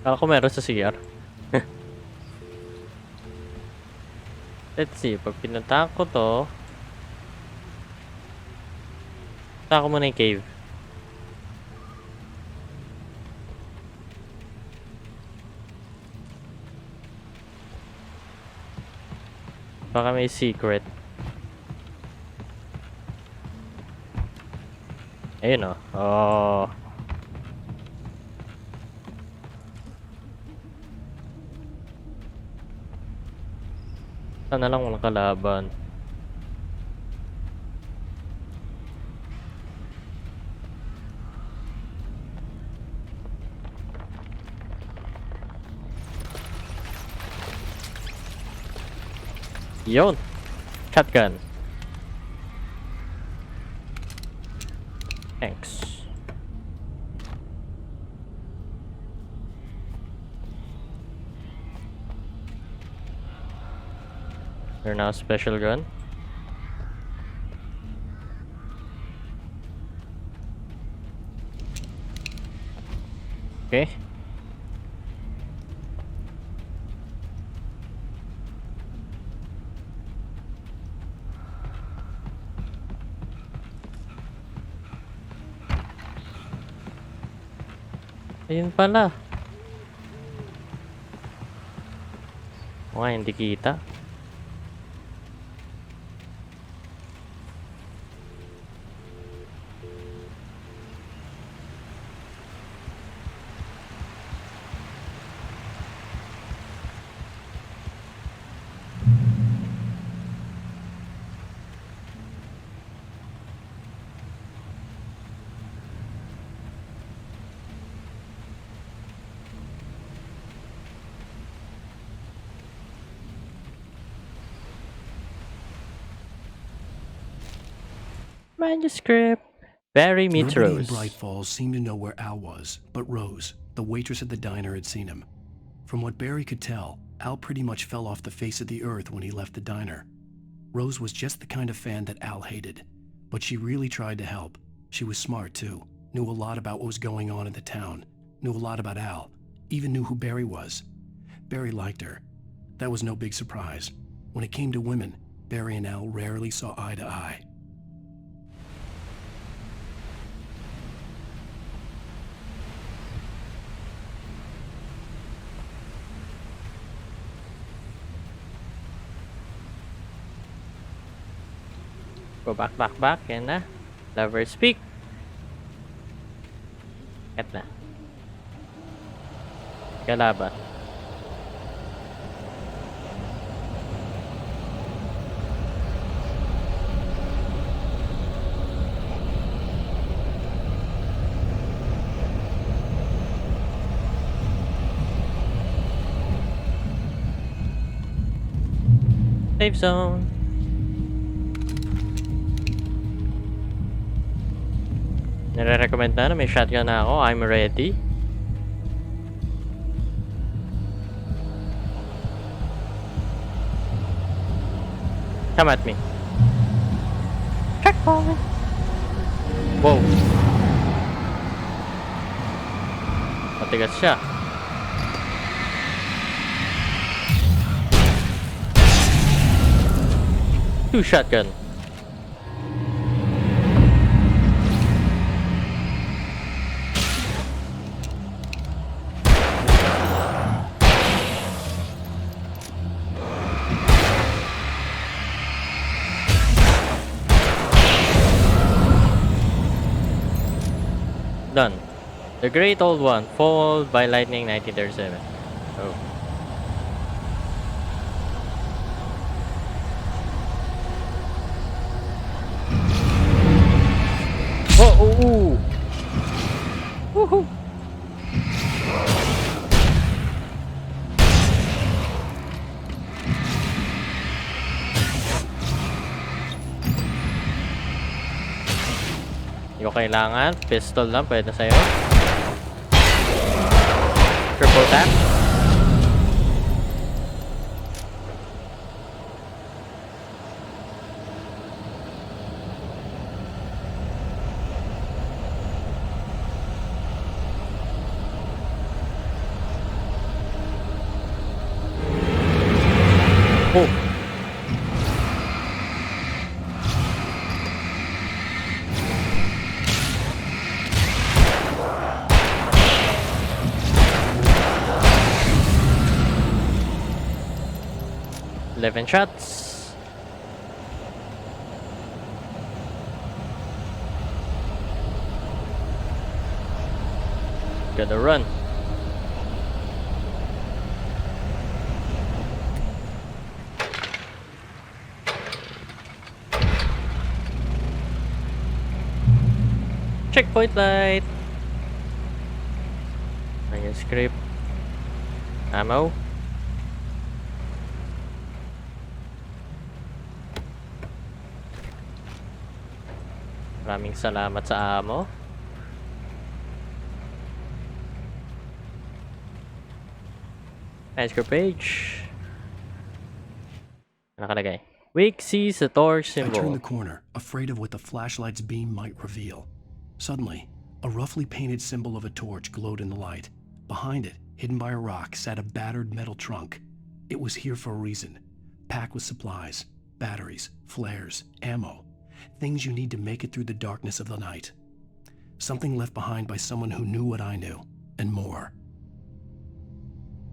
S4: Kala ko meron sa CR. Let's see, pag pinunta ko to, punta ko muna yung cave. Baka may secret. Ayun o. Oh. Sana lang walang kalaban. Yun. Shotgun. Thanks. They're now special gun. Okay. Ayun pala. Oo nga, hindi kita. Manuscript. Barry meets
S1: Nobody in
S4: Rose.
S1: Bright Falls seemed to know where Al was, but Rose, the waitress at the diner, had seen him. From what Barry could tell, Al pretty much fell off the face of the earth when he left the diner. Rose was just the kind of fan that Al hated, but she really tried to help. She was smart too, knew a lot about what was going on in the town, knew a lot about Al, even knew who Barry was. Barry liked her. That was no big surprise. When it came to women, Barry and Al rarely saw eye to eye.
S4: Go back. Yan na. Lovers Peak. Kat na. Kalaban. Safe zone. Nire-recommend na may shotgun na ako. I'm ready. Come at me. Checkpoint. Wow. Matigas siya. Two shotgun. Done. The Great Old One, followed by Lightning 1937. Oh. Oh, ooh. Woohoo. Hindi ko kailangan. Pistol lang, pwede na sa'yo. Triple tap. Oh. Eleven shots. Gotta run. Checkpoint light. Ayan, script. Ammo. Maraming salamat sa ammo. Nice page. Nakalagay. Wake sees the torch symbol.
S1: I turned the corner, afraid of what the flashlight's beam might reveal. Suddenly, a roughly painted symbol of a torch glowed in the light. Behind it, hidden by a rock, sat a battered metal trunk. It was here for a reason. Packed with supplies, batteries, flares, ammo. Things you need to make it through the darkness of the night. Something left behind by someone who knew what I knew, and more.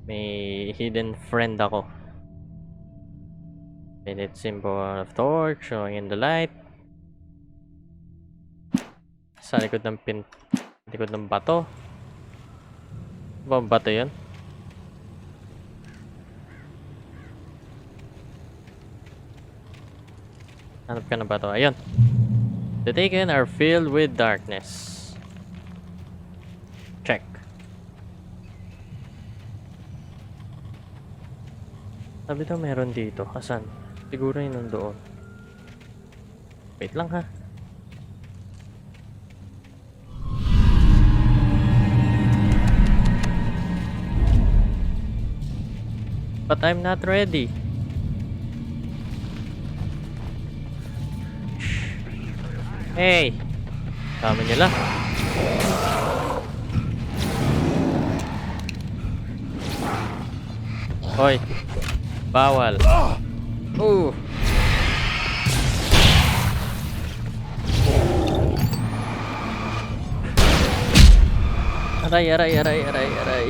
S4: May hidden friend ako. Painted symbol of torch showing in the light. Sa likod ng likod ng bato. Ano ba ang bato yun? Hanap ka ng bato. Ayun. The taken are filled with darkness. Check. Sabi daw meron dito. Asan? Siguro yun nandoon. Wait lang ha. But I'm not ready. Hey! Tama nila. Hoy! Bawal. Ooh! Aray, aray, aray, aray, aray.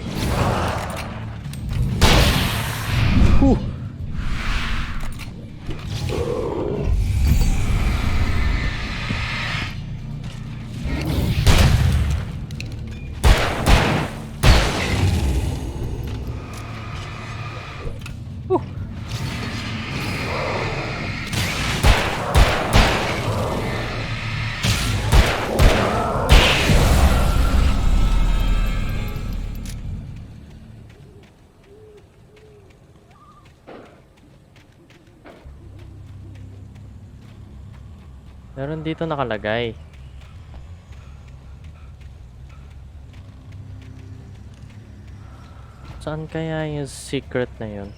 S4: Meron dito nakalagay. Saan kaya yung secret na yun?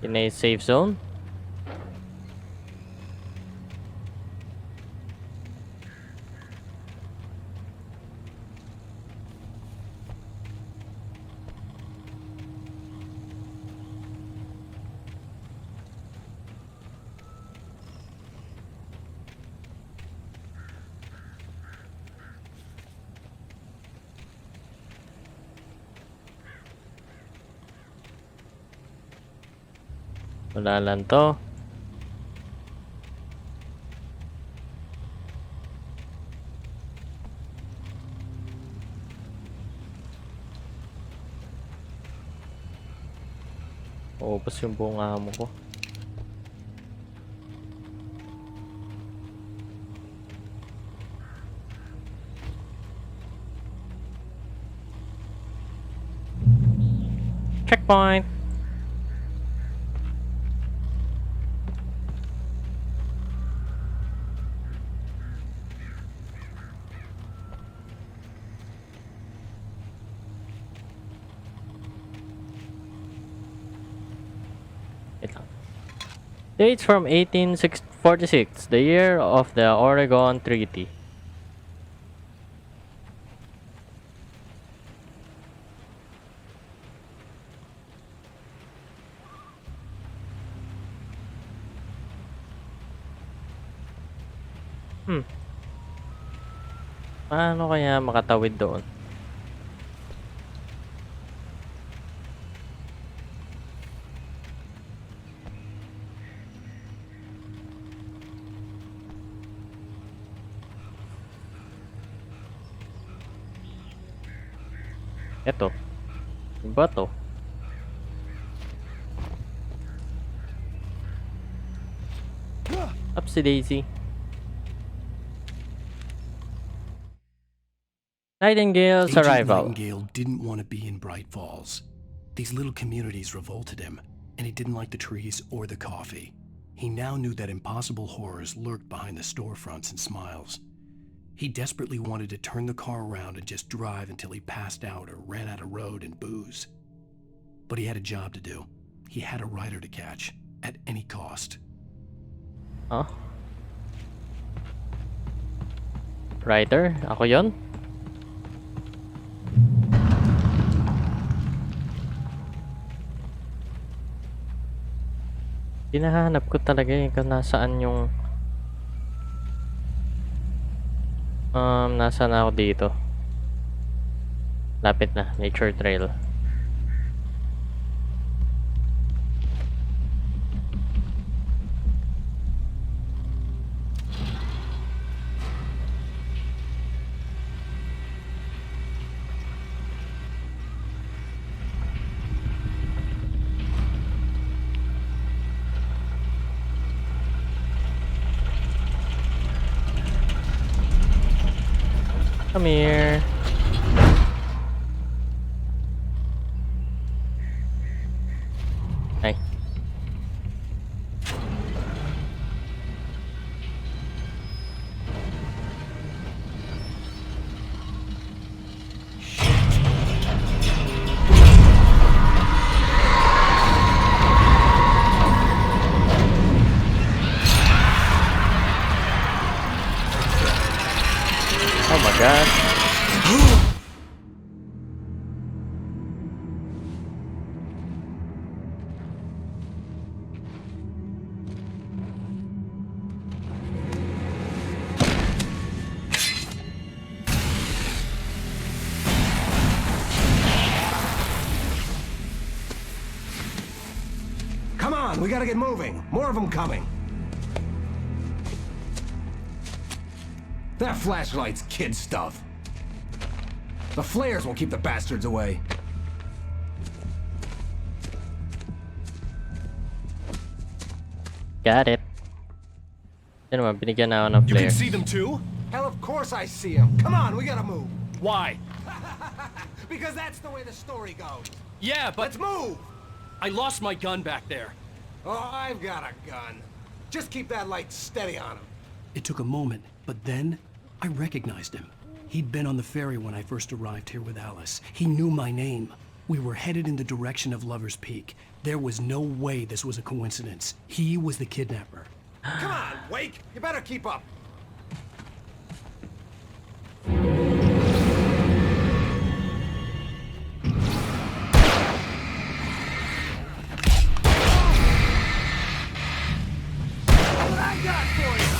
S4: In a safe zone? Wala lang to. Ubos yung buong amo ko. Checkpoint. Dates from 1846, the year of the Oregon Treaty. Paano kaya makatawid doon? Eto. Yung bato. Upsy daisy. Nightingale's
S1: Agent
S4: arrival.
S1: Nightingale didn't want to be in Bright Falls. These little communities revolted him, and he didn't like the trees or the coffee. He now knew that impossible horrors lurked behind the storefronts and smiles. He desperately wanted to turn the car around and just drive until he passed out or ran out of road and booze. But he had a job to do. He had a rider to catch, at any cost.
S4: Huh? Rider? Ako yon? Hinahanap ko talaga kung nasaan yung nasaan ako dito. Lapit na, nature trail. Come here. Hey. Oh my god.
S5: Come on, we gotta get moving. More of them coming. That flashlight's kid stuff. The flares will keep the bastards away.
S4: Got it. Yan naman, binigyan na ako ng
S20: You can
S4: flare.
S20: see them too?
S21: Hell, of course I see him. Come on, we gotta move.
S20: Why?
S21: Because that's the way the story goes.
S20: Yeah, but...
S21: Let's move!
S20: I lost my gun back there.
S21: Oh, I've got a gun. Just keep that light steady on him.
S1: It took a moment, but then I recognized him. He'd been on the ferry when I first arrived here with Alice. He knew my name. We were headed in the direction of Lover's Peak. There was no way this was a coincidence. He was the kidnapper.
S21: Come on, Wake! You better keep up. What I got for you?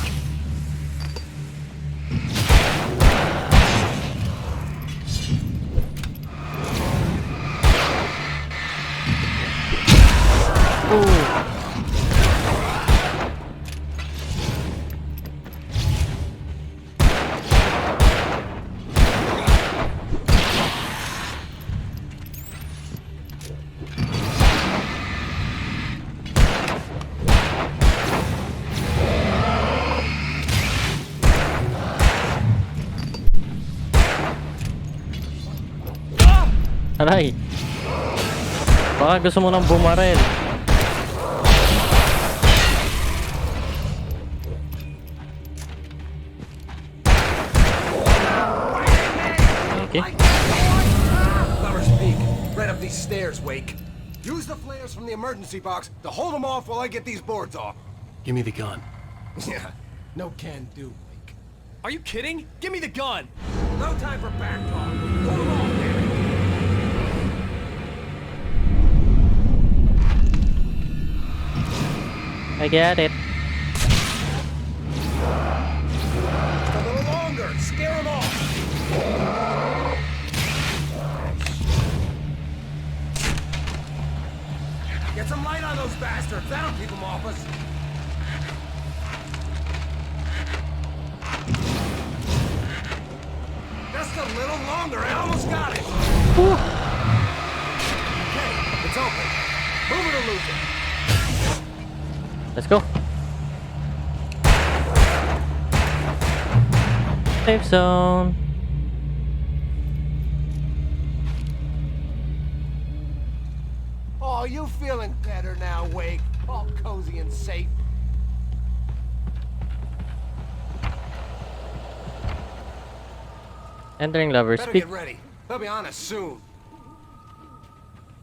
S4: Aray! Baka gusto mo nang bumarel. Okay.
S21: Lover's Peak. Right up these stairs, Wake. Use the flares from the emergency box to hold them off while I get these boards off.
S1: Give me the gun.
S21: Yeah, no can do, Wake.
S20: Are you kidding? Give me the gun!
S21: No time for back talk. Hold them off, damn it.
S4: I get it.
S21: A little longer. Scare them off. Get some light on those bastards. That'll keep them off us. Just a little longer. I almost got it. Okay, it's open. Move it or lose it.
S4: Let's go. Safe zone.
S21: Oh, you feeling better now, Wake? All cozy and safe.
S4: Entering Lover's
S21: Better
S4: Peak.
S21: get ready. They'll be on us soon.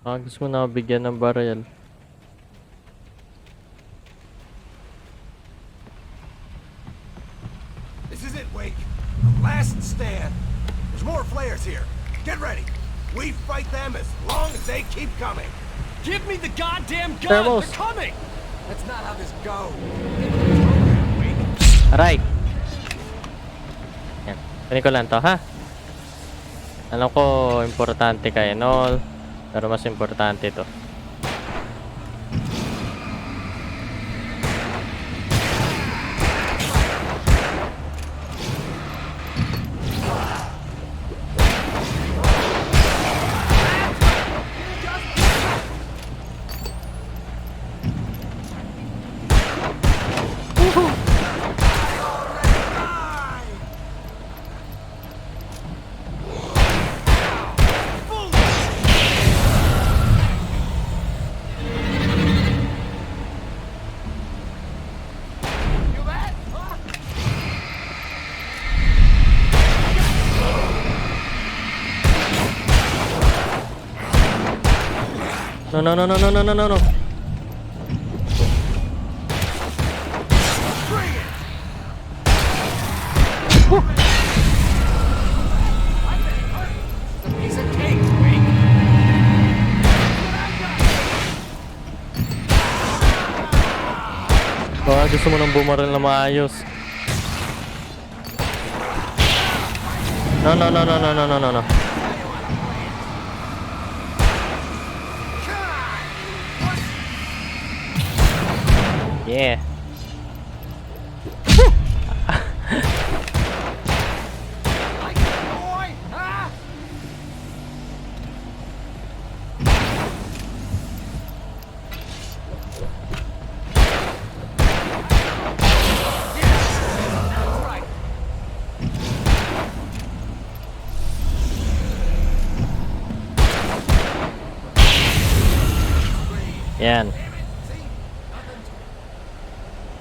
S4: Gusto mo na ako bigyan ng baril.
S21: This is it, Wake. The last stand. There's more flares here. Get ready. We fight them as long as they keep coming.
S20: Give me the goddamn gun!
S4: Thermos.
S21: They're coming! That's not how this goes.
S4: Aray! Yan. Kunin ko lang to, ha? Alam ko, importante ka and all. Pero mas importante to. No, no, no, no, no, no, no, no, no.
S21: Piece of cake, Wake.
S4: Baka gusto mo nang bumaril na maayos. No, no, no, no, no, no, no, no, no. Yeah. Yan.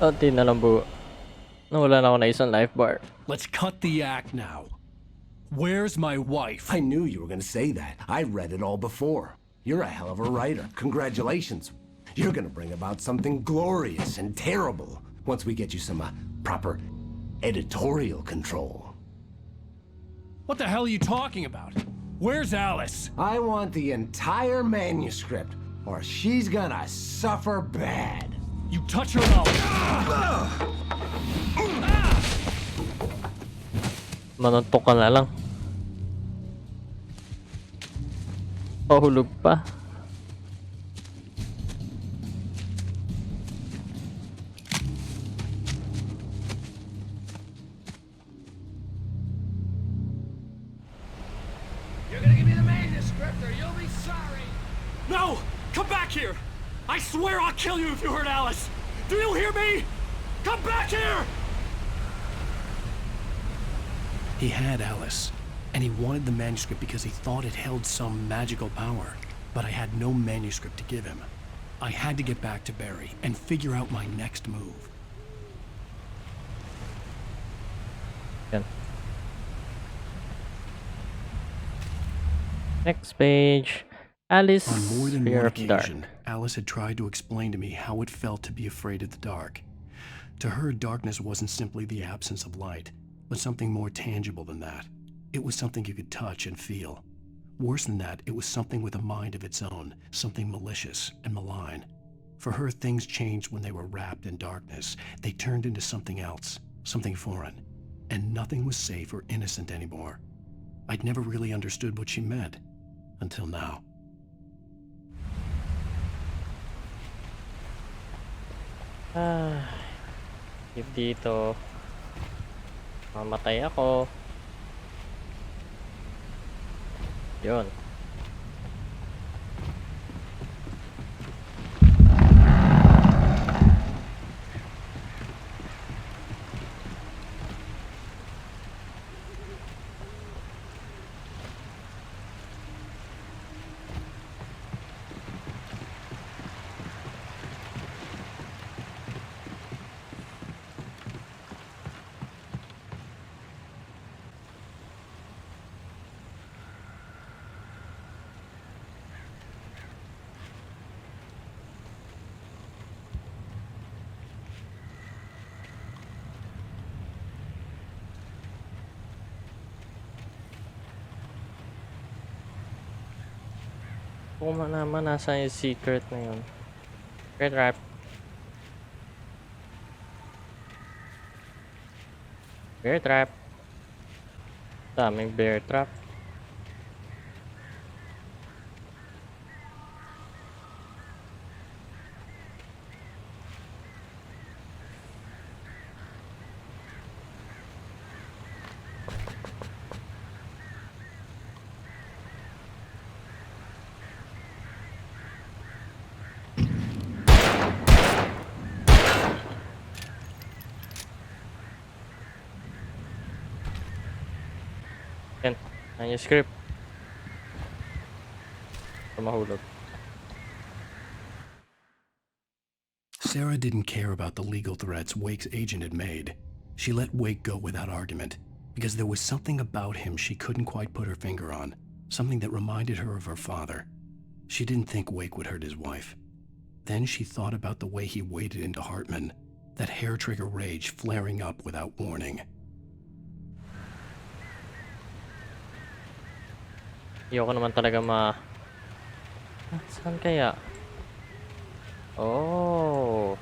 S4: Unti na lang buo. Nawala na ako na isang life bar.
S1: Let's cut the act now. Where's my wife?
S9: I knew you were gonna say that. I read it all before. You're a hell of a writer. Congratulations. You're gonna bring about something glorious and terrible once we get you some proper editorial control.
S1: What the hell are you talking about? Where's Alice?
S9: I want the entire manuscript, or she's gonna suffer bad.
S1: You touch her now.
S4: Manuntok ka na lang. Pahulog pa.
S20: You're gonna give me the manuscript or you'll be sorry. No! Come back here! I swear I'll kill you if you hurt Alice! Do you hear me? Come back here!
S1: He had Alice, and he wanted the manuscript because he thought it held some magical power. But I had no manuscript to give him. I had to get back to Barry and figure out my next move.
S4: Yan. Next page. Alice,
S1: On more than
S4: Fear
S1: one
S4: of Dark.
S1: occasion, Alice had tried to explain to me how it felt to be afraid of the dark. To her, darkness wasn't simply the absence of light, but something more tangible than that. It was something you could touch and feel. Worse than that, it was something with a mind of its own, something malicious and malign. For her, things changed when they were wrapped in darkness. They turned into something else, something foreign, and nothing was safe or innocent anymore. I'd never really understood what she meant, until now.
S4: If dito mamatay ako. Yun. Kung naman nasa yung secret na yun. Bear trap. Bear trap. Daming bear trap. Yan. Yan yung script. Mahulog.
S1: Sarah didn't care about the legal threats Wake's agent had made. She let Wake go without argument, because there was something about him she couldn't quite put her finger on, something that reminded her of her father. She didn't think Wake would hurt his wife. Then she thought about the way he waded into Hartman, that hair-trigger rage flaring up without warning.
S4: Ayoko naman talaga saan kaya? Oh.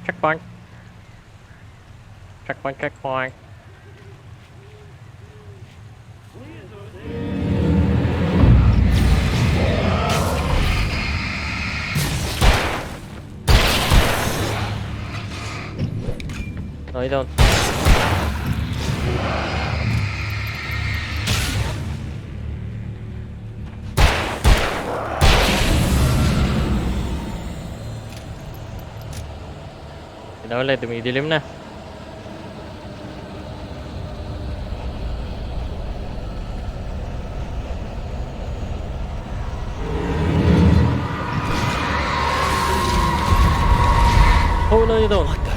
S4: Checkpoint. Checkpoint, checkpoint. No, you don't. Yun na ulit, tumidilim na. Oh, no, you don't. What the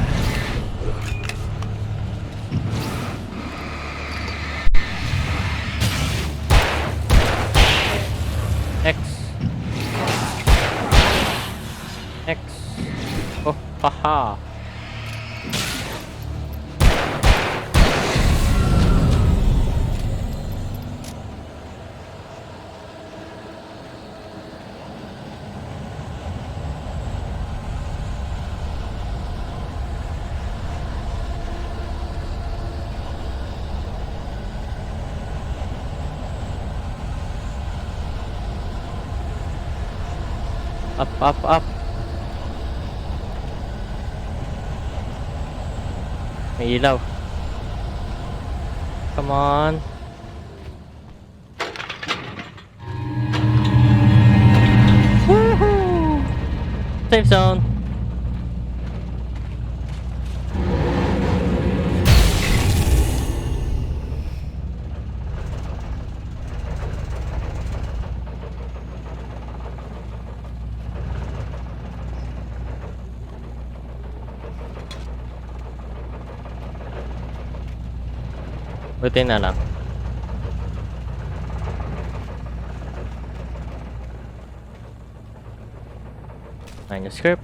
S4: X. X. Oh, haha. Up, up, up. May ilaw. Come on. Woohoo! Safe zone. Buti na lang. Manuscript.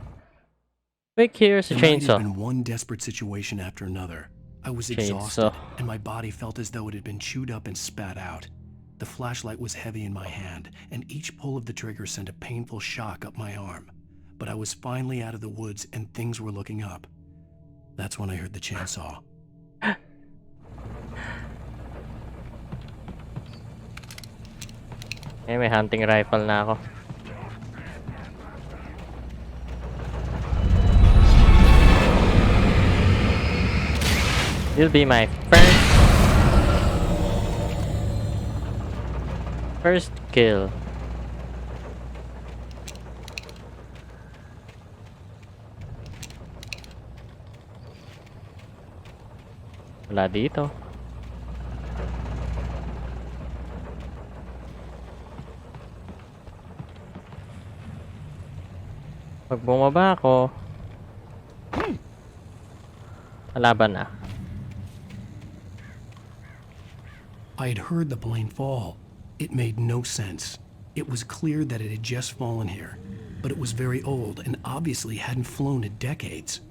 S4: Quick, here's a
S1: There might
S4: chainsaw.
S1: have been one desperate situation after another. I was exhausted, and my body felt as though it had been chewed up and spat out. The flashlight was heavy in my hand, and each pull of the trigger sent a painful shock up my arm. But I was finally out of the woods, and things were looking up. That's when I heard the chainsaw.
S4: Eh, may hunting rifle na ako. You'll be my first kill. Wala dito. Pag bumaba ako, kalaban na.
S1: I had heard the plane fall. It made no sense. It was clear that it had just fallen here, but it was very old and obviously hadn't flown in decades.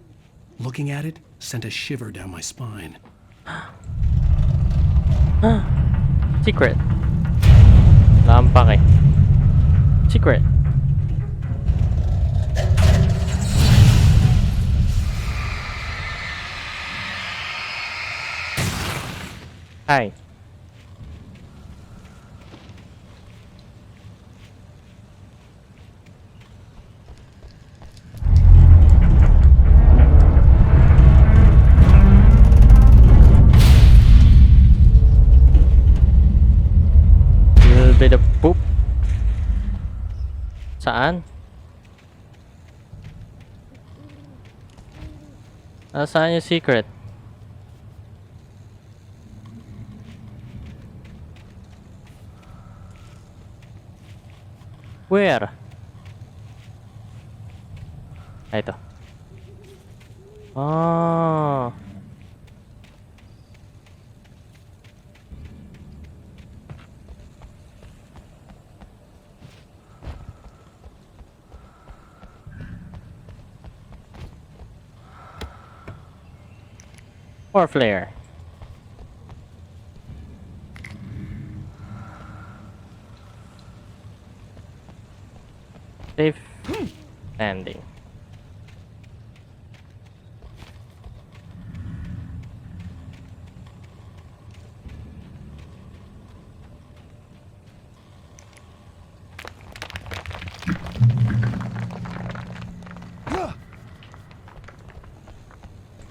S1: Looking at it sent a shiver down my spine.
S4: Secret. Lampake. Secret. Hi. Little bit of poop. Saan? Saan yung secret? Where? Ito. Ah. Or flare. Safe landing.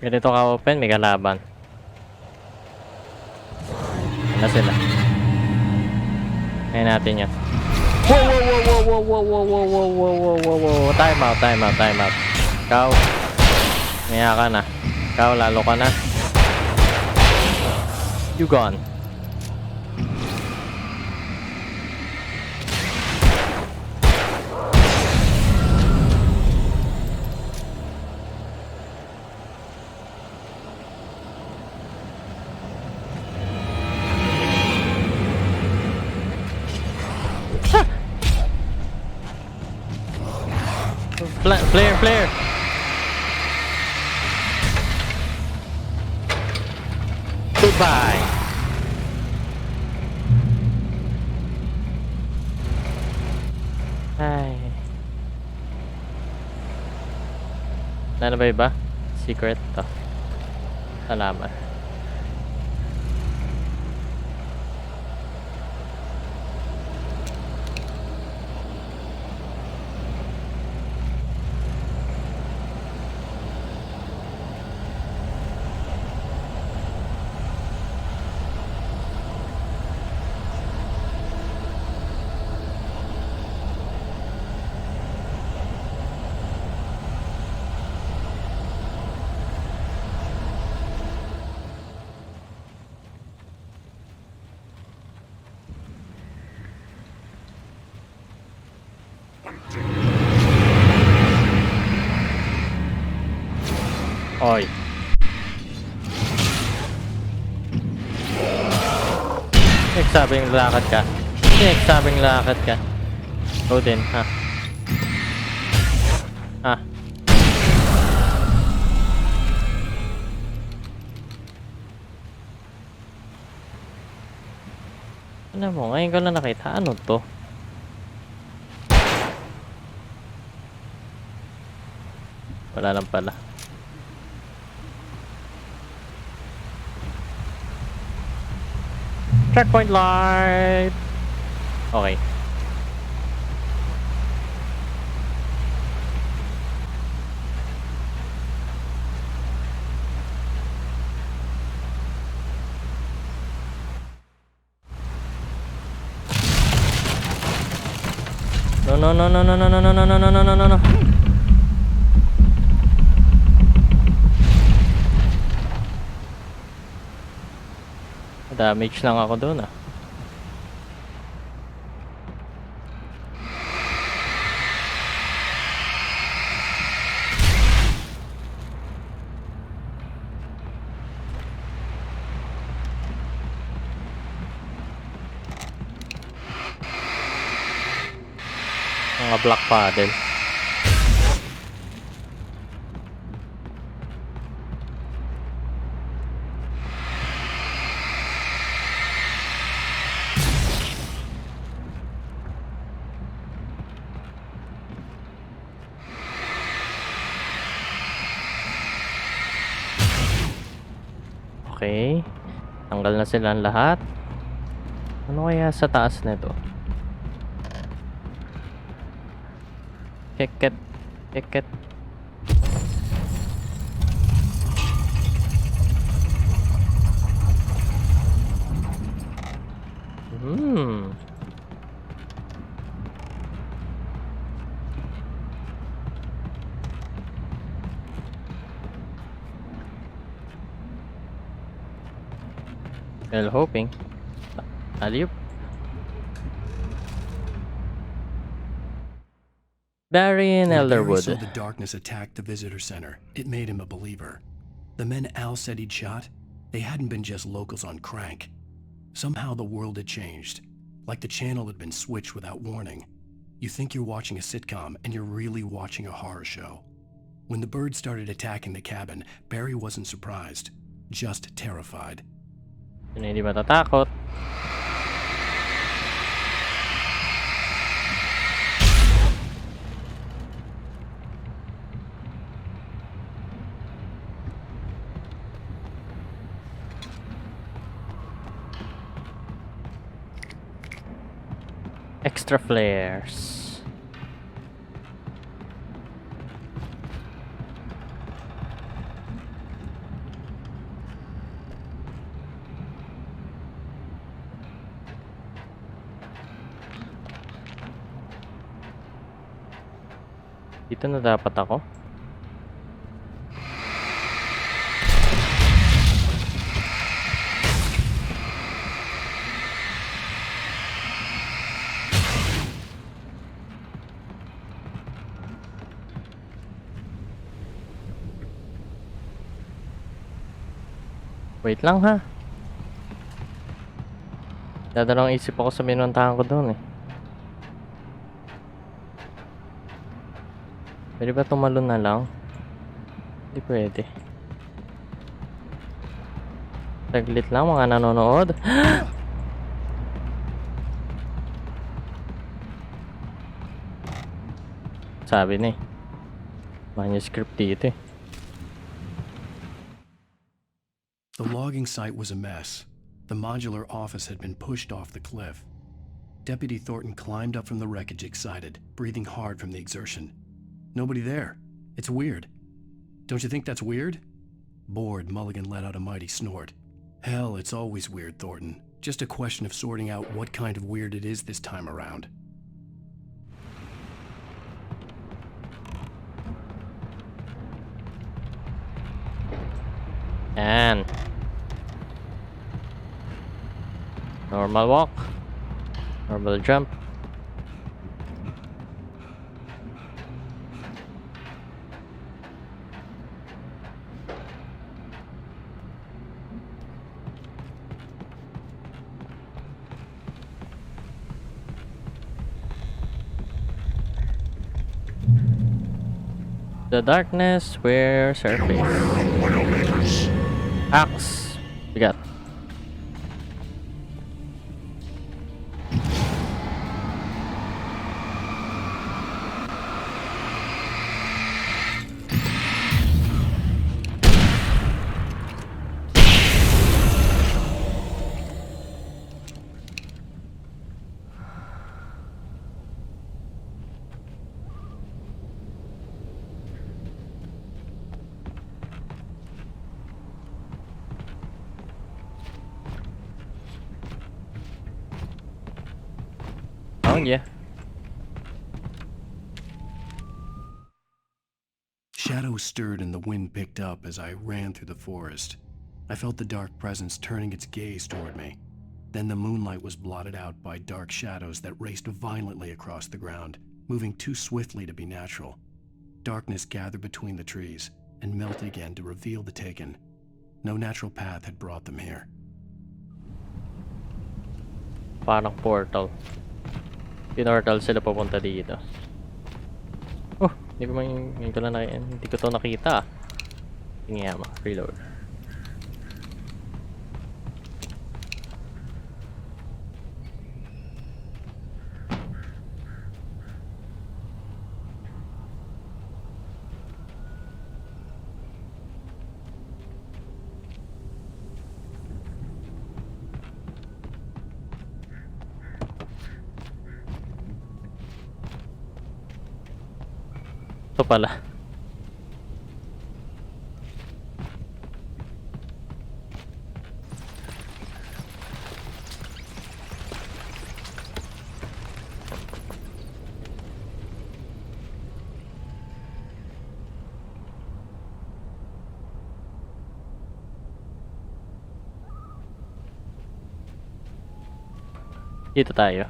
S4: Ganito ka-open, may kalaban. Ano sila? Ngayon natin yan. Whoa, whoa, whoa, whoa, whoa, whoa, whoa, whoa, whoa, whoa, whoa, whoa, time out, time out, time out. Ikaw. Maya ka na. Ikaw, lalo ka na. You gone. Flare. Goodbye. Ay. Ano ba iba? Secret to. Salamat. Oy. Nagsabing lakad ka. Nagsabing lakad ka. Go din, ha? Ha? Ano mo? Ngayon ko lang nakita. Ano to? Wala lang pala. Checkpoint light. Okay. No. Damage lang ako doon, ah. Mga black paddle. Okay. Tanggal na silang lahat. Ano kaya sa taas nito? Keket. Well, hoping. Alley-oop. Barry and Elderwood.
S1: When Barry saw the darkness attack the visitor center, it made him a believer. The men Al said he'd shot, they hadn't been just locals on crank. Somehow the world had changed, like the channel had been switched without warning. You think you're watching a sitcom, and you're really watching a horror show. When the birds started attacking the cabin, Barry wasn't surprised, just terrified.
S4: Hindi matatakot. Extra flares. Dito na dapat ako. Wait lang ha. Dadalawang isip ako sa minuntahan ko doon eh. Pwede ba tumalon na lang? Hindi pwede. Saglit lang mga nanonood. Sabi na eh. Manuscript dito eh.
S1: The logging site was a mess. The modular office had been pushed off the cliff. Deputy Thornton climbed up from the wreckage excited, breathing hard from the exertion. Nobody there. It's weird. Don't you think that's weird? Bored, Mulligan let out a mighty snort. Hell, it's always weird, Thornton. Just a question of sorting out what kind of weird it is this time around.
S4: And normal walk, normal jump. The darkness wears her face. Axe. We got. Oh yeah.
S1: Shadows stirred and the wind picked up as I ran through the forest. I felt the dark presence turning its gaze toward me. Then the moonlight was blotted out by dark shadows that raced violently across the ground, moving too swiftly to be natural. Darkness gathered between the trees and melted again to reveal the Taken. No natural path had brought them here.
S4: Parang portal. Pinortal sila papunta dito. Oh, hindi ko to nakita. Tingnan mo, reload. Ito pala. Dito tayo.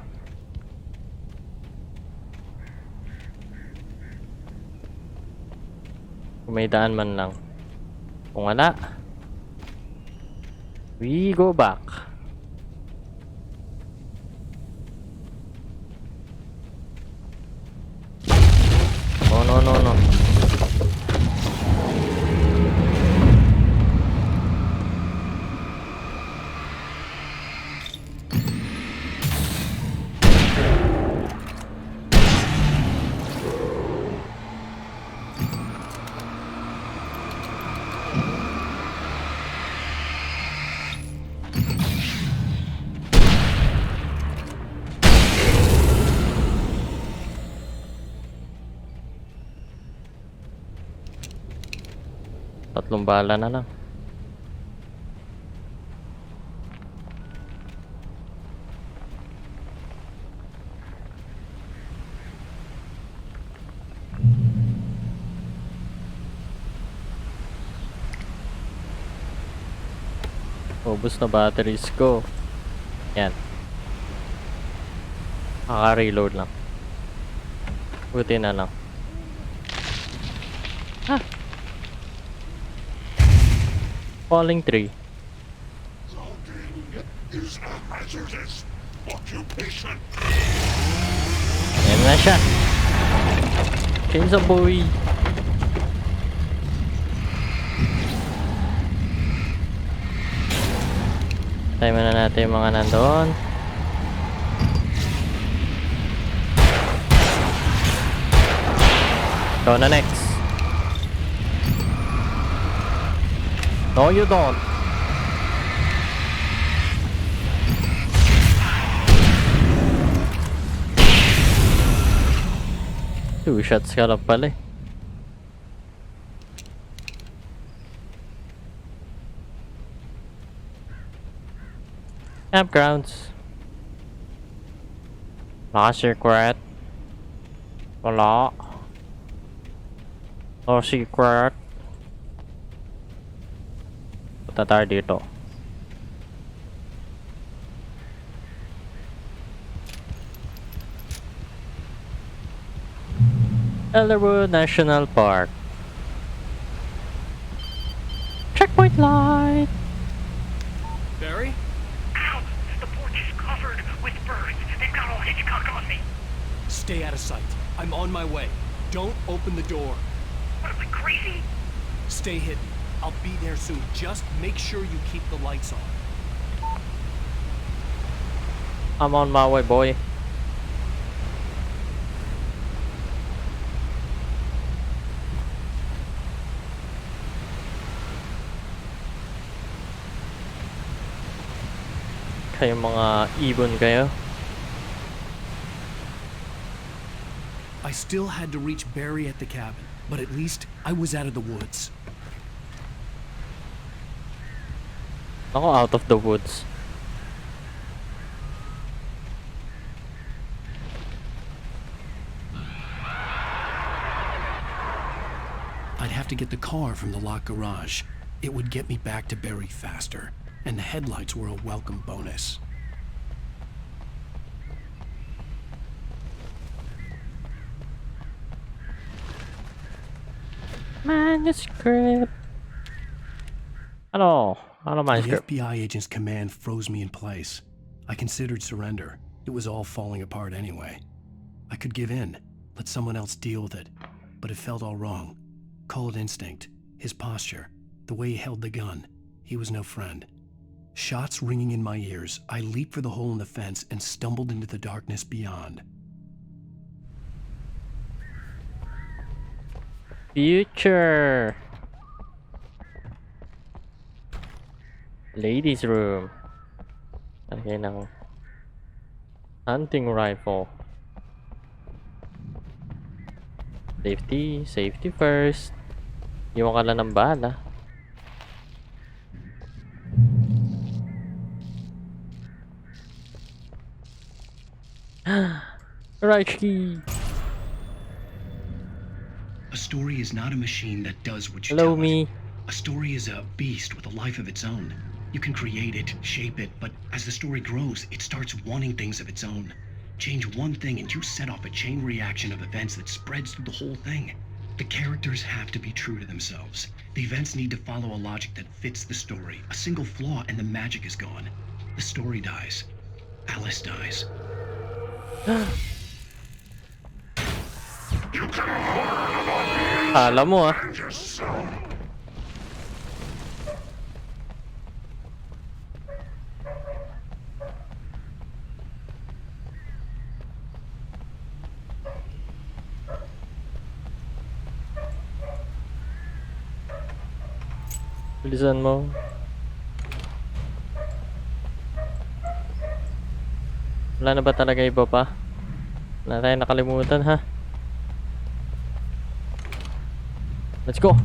S4: Kung may daan man lang. Kung wala, we go back. Oh no no no. Tatlong bala na lang. Ubus na batteries ko. Yan. Naka-reload lang. Buti na lang. Ah! Falling tree.
S19: is a hazardous occupation.
S4: Ayan na siya. Chainsaw boy. Tayo muna natin yung mga nandoon. Ikaw na next. No, you don't. Two shots ka lang pala eh. Campgrounds. Wala secret. Wala. No secret. Punta tayo dito. Elderwood National Park. Checkpoint light.
S3: Barry?
S12: Ow! The porch is covered with birds. They've got all Hitchcock on me.
S3: Stay out of sight. I'm on my way. Don't open the door.
S12: What am I, crazy?
S3: Stay hidden. I'll be there soon. Just make sure you keep the lights on.
S4: I'm on my way, boy. Kayo mga ibon kayo.
S1: I still had to reach Barry at the cabin, but at least I was out of the woods.
S4: Ako out of the woods.
S1: I'd have to get the car from the locked garage. It would get me back to Barry faster, and the headlights were a welcome bonus.
S4: Manuscript. Hello manuscript.
S1: The FBI agent's command froze me in place. I considered surrender. It was all falling apart anyway. I could give in, let someone else deal with it, but it felt all wrong. Call it instinct, his posture, the way he held the gun. He was no friend. Shots ringing in my ears, I leaped for the hole in the fence and stumbled into the darkness beyond.
S4: Future. Ladies room. Okay, ng hunting rifle. Safety first. Iwan ka lang ng bala. Right key.
S1: A story is not a machine that does what you
S4: Hello,
S1: tell
S4: me.
S1: it. A story is a beast with a life of its own. You can create it, shape it, but as the story grows, it starts wanting things of its own. Change one thing and you set off a chain reaction of events that spreads through the whole thing. The characters have to be true to themselves. The events need to follow a logic that fits the story. A single flaw and the magic is gone. The story dies. Alice dies.
S19: You can learn about me.
S4: Alam mo ah.
S19: And yourself.
S4: Bilisan mo. Wala na ba talaga iba pa? Wala tayong nakalimutan ha. Let's go.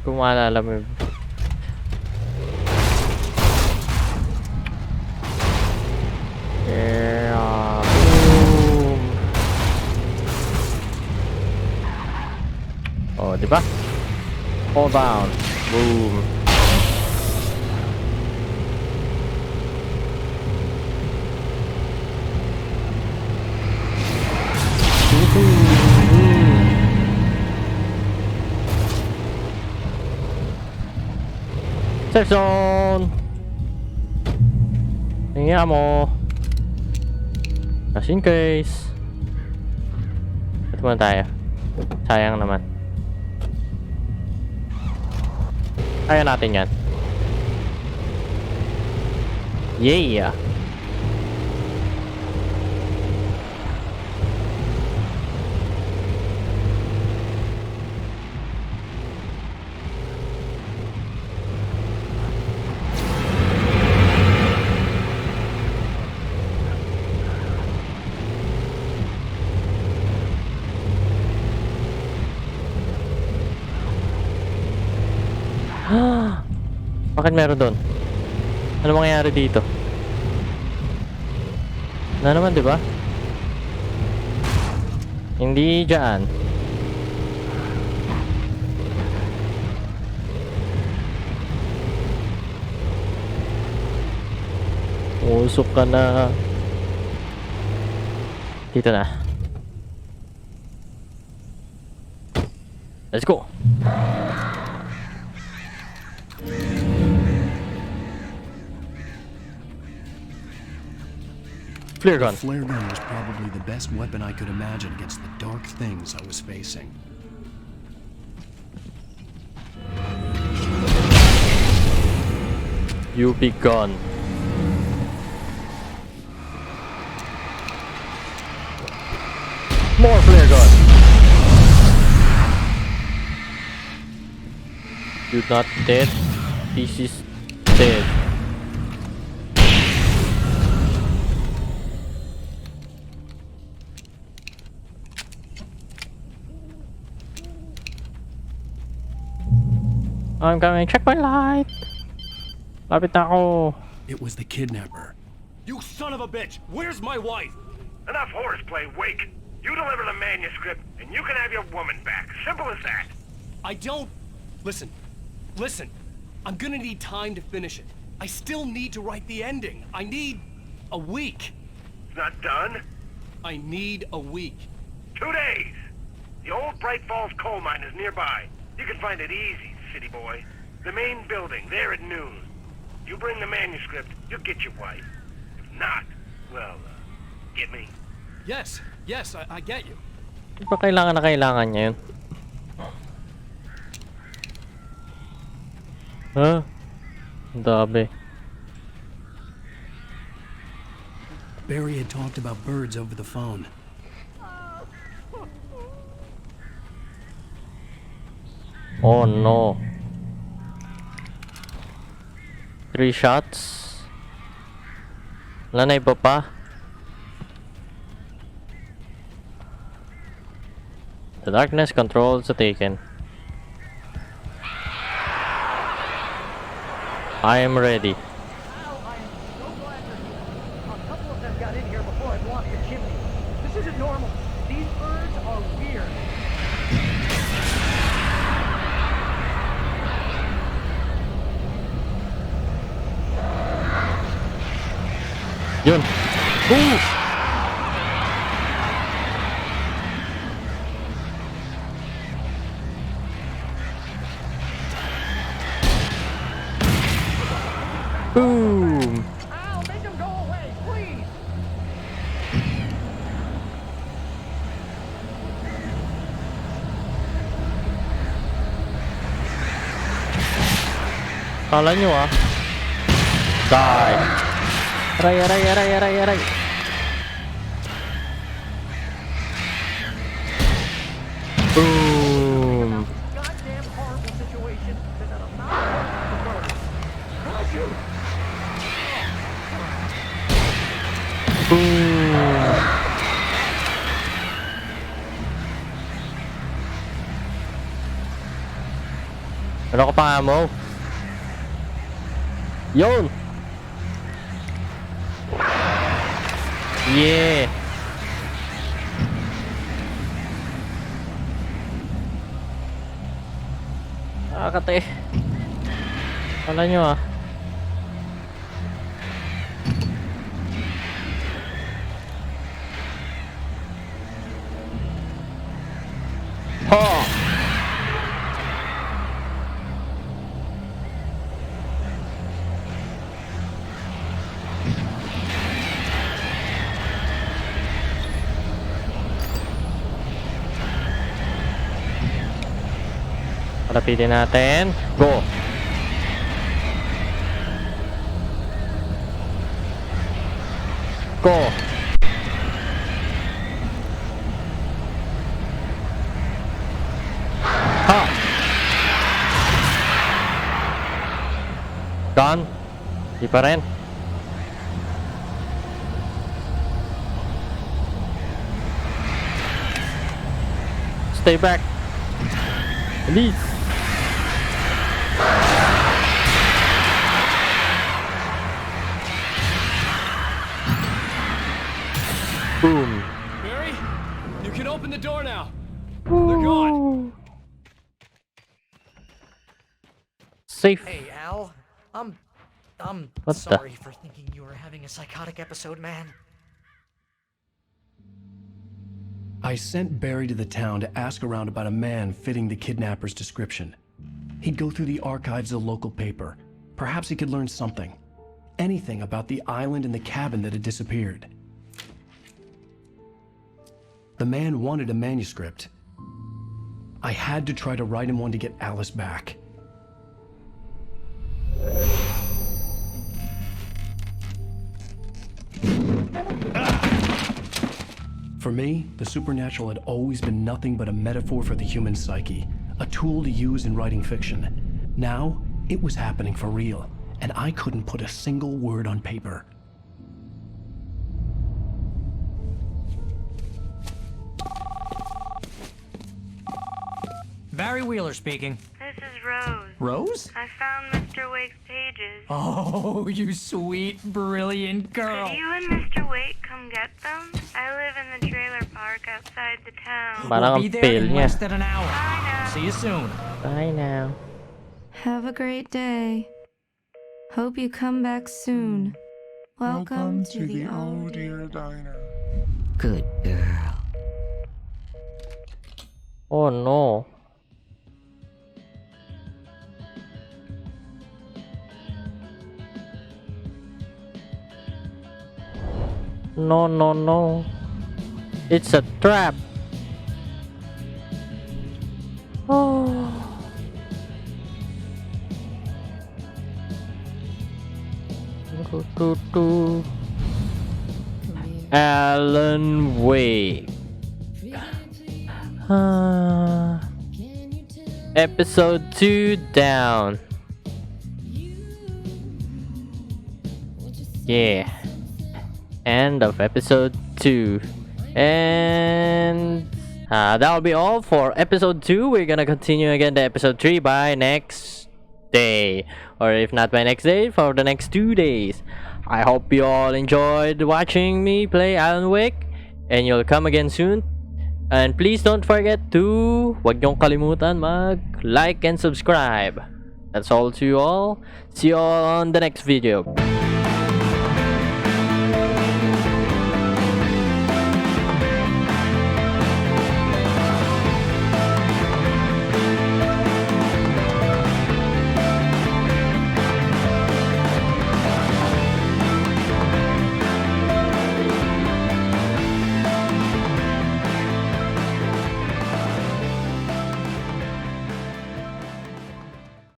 S4: Kung maalala mo yun. Yeah. Boom. Oh, di ba? Fall down. Boom. Safe zone. Hiya mo. Just in case. Ito muna tayo. Sayang naman. Kaya natin yan. Yeah. Bakit meron doon? Ano mangyayari dito? Na naman, di ba? Hindi dyan. Usok ka na. Dito na. Let's go. Flare gun.
S1: The flare gun was probably the best weapon I could imagine against the dark things I was facing.
S4: You be gone. More flare gun. You're not dead. This is dead. I'm coming. Check my light. Lapit na ako.
S1: It was the kidnapper.
S20: You son of a bitch! Where's my wife?
S12: Enough horseplay, Wake. You deliver the manuscript, and you can have your woman back. Simple as that.
S3: I don't... Listen. I'm gonna need time to finish it. I still need to write the ending. I need a week.
S12: It's not done?
S3: I need a week.
S12: 2 days. The old Bright Falls coal mine is nearby. You can find it easy, city boy. The main building, there at noon. You bring the manuscript, you'll get your wife. If not, well, get me?
S3: Yes, I get you.
S4: Di ba kailangan niya yun? Huh? Ang dami.
S1: Barry had talked about birds over the phone.
S4: Oh no. 3 shots. Wala na iba pa. The darkness controls the taken. I am ready.
S15: A couple of them got in here before I blocked the chimney. This isn't normal. These birds are weird.
S4: Yun. Ooh. Boom.
S15: Ow, make them go away, please.
S4: Kala nyo ah. Die. Aray. Boom.
S15: Goddamn horrible situation that I'm not the birds. Bless you.
S4: Boom. Ano ka pa mo? Yun. Yeah. Kate. Kala nyo ah. Ha! Rapidin natin. Go! Go! Ha! Gone? Di pa rin. Stay back. Please. Boom.
S3: Barry, you can open the door now. They're gone.
S4: Safe.
S15: Hey, Al. I'm
S4: What the-
S15: sorry for thinking you were having a psychotic episode, man.
S1: I sent Barry to the town to ask around about a man fitting the kidnapper's description. He'd go through the archives of the local paper. Perhaps he could learn something. Anything about the island and the cabin that had disappeared. The man wanted a manuscript. I had to try to write him one to get Alice back. For me, the supernatural had always been nothing but a metaphor for the human psyche, a tool to use in writing fiction. Now, it was happening for real, and I couldn't put a single word on paper.
S15: Barry Wheeler speaking.
S8: This is Rose.
S15: Rose?
S8: I found Mr. Wake's pages.
S15: Oh, you sweet, brilliant girl.
S8: Could you and Mr. Wake come get them? I live in the trailer park outside the town.
S15: We'll be there in
S4: niya.
S15: less than an hour. See you soon.
S4: Bye now.
S11: Have a great day. Hope you come back soon. Welcome to the Oh Dear Diner.
S15: Good girl.
S4: Oh no. No, no, no. It's a trap. Oh. Alan Wake. Episode 2 down. Yeah. End of episode 2. And that'll be all for episode 2. We're gonna continue again to episode 3 by next day. Or if not by next day, for the next 2 days. I hope you all enjoyed watching me play Alan Wake. And you'll come again soon. And please don't forget to wag niyong kalimutan mag-like and subscribe. That's all to you all. See you all on the next video.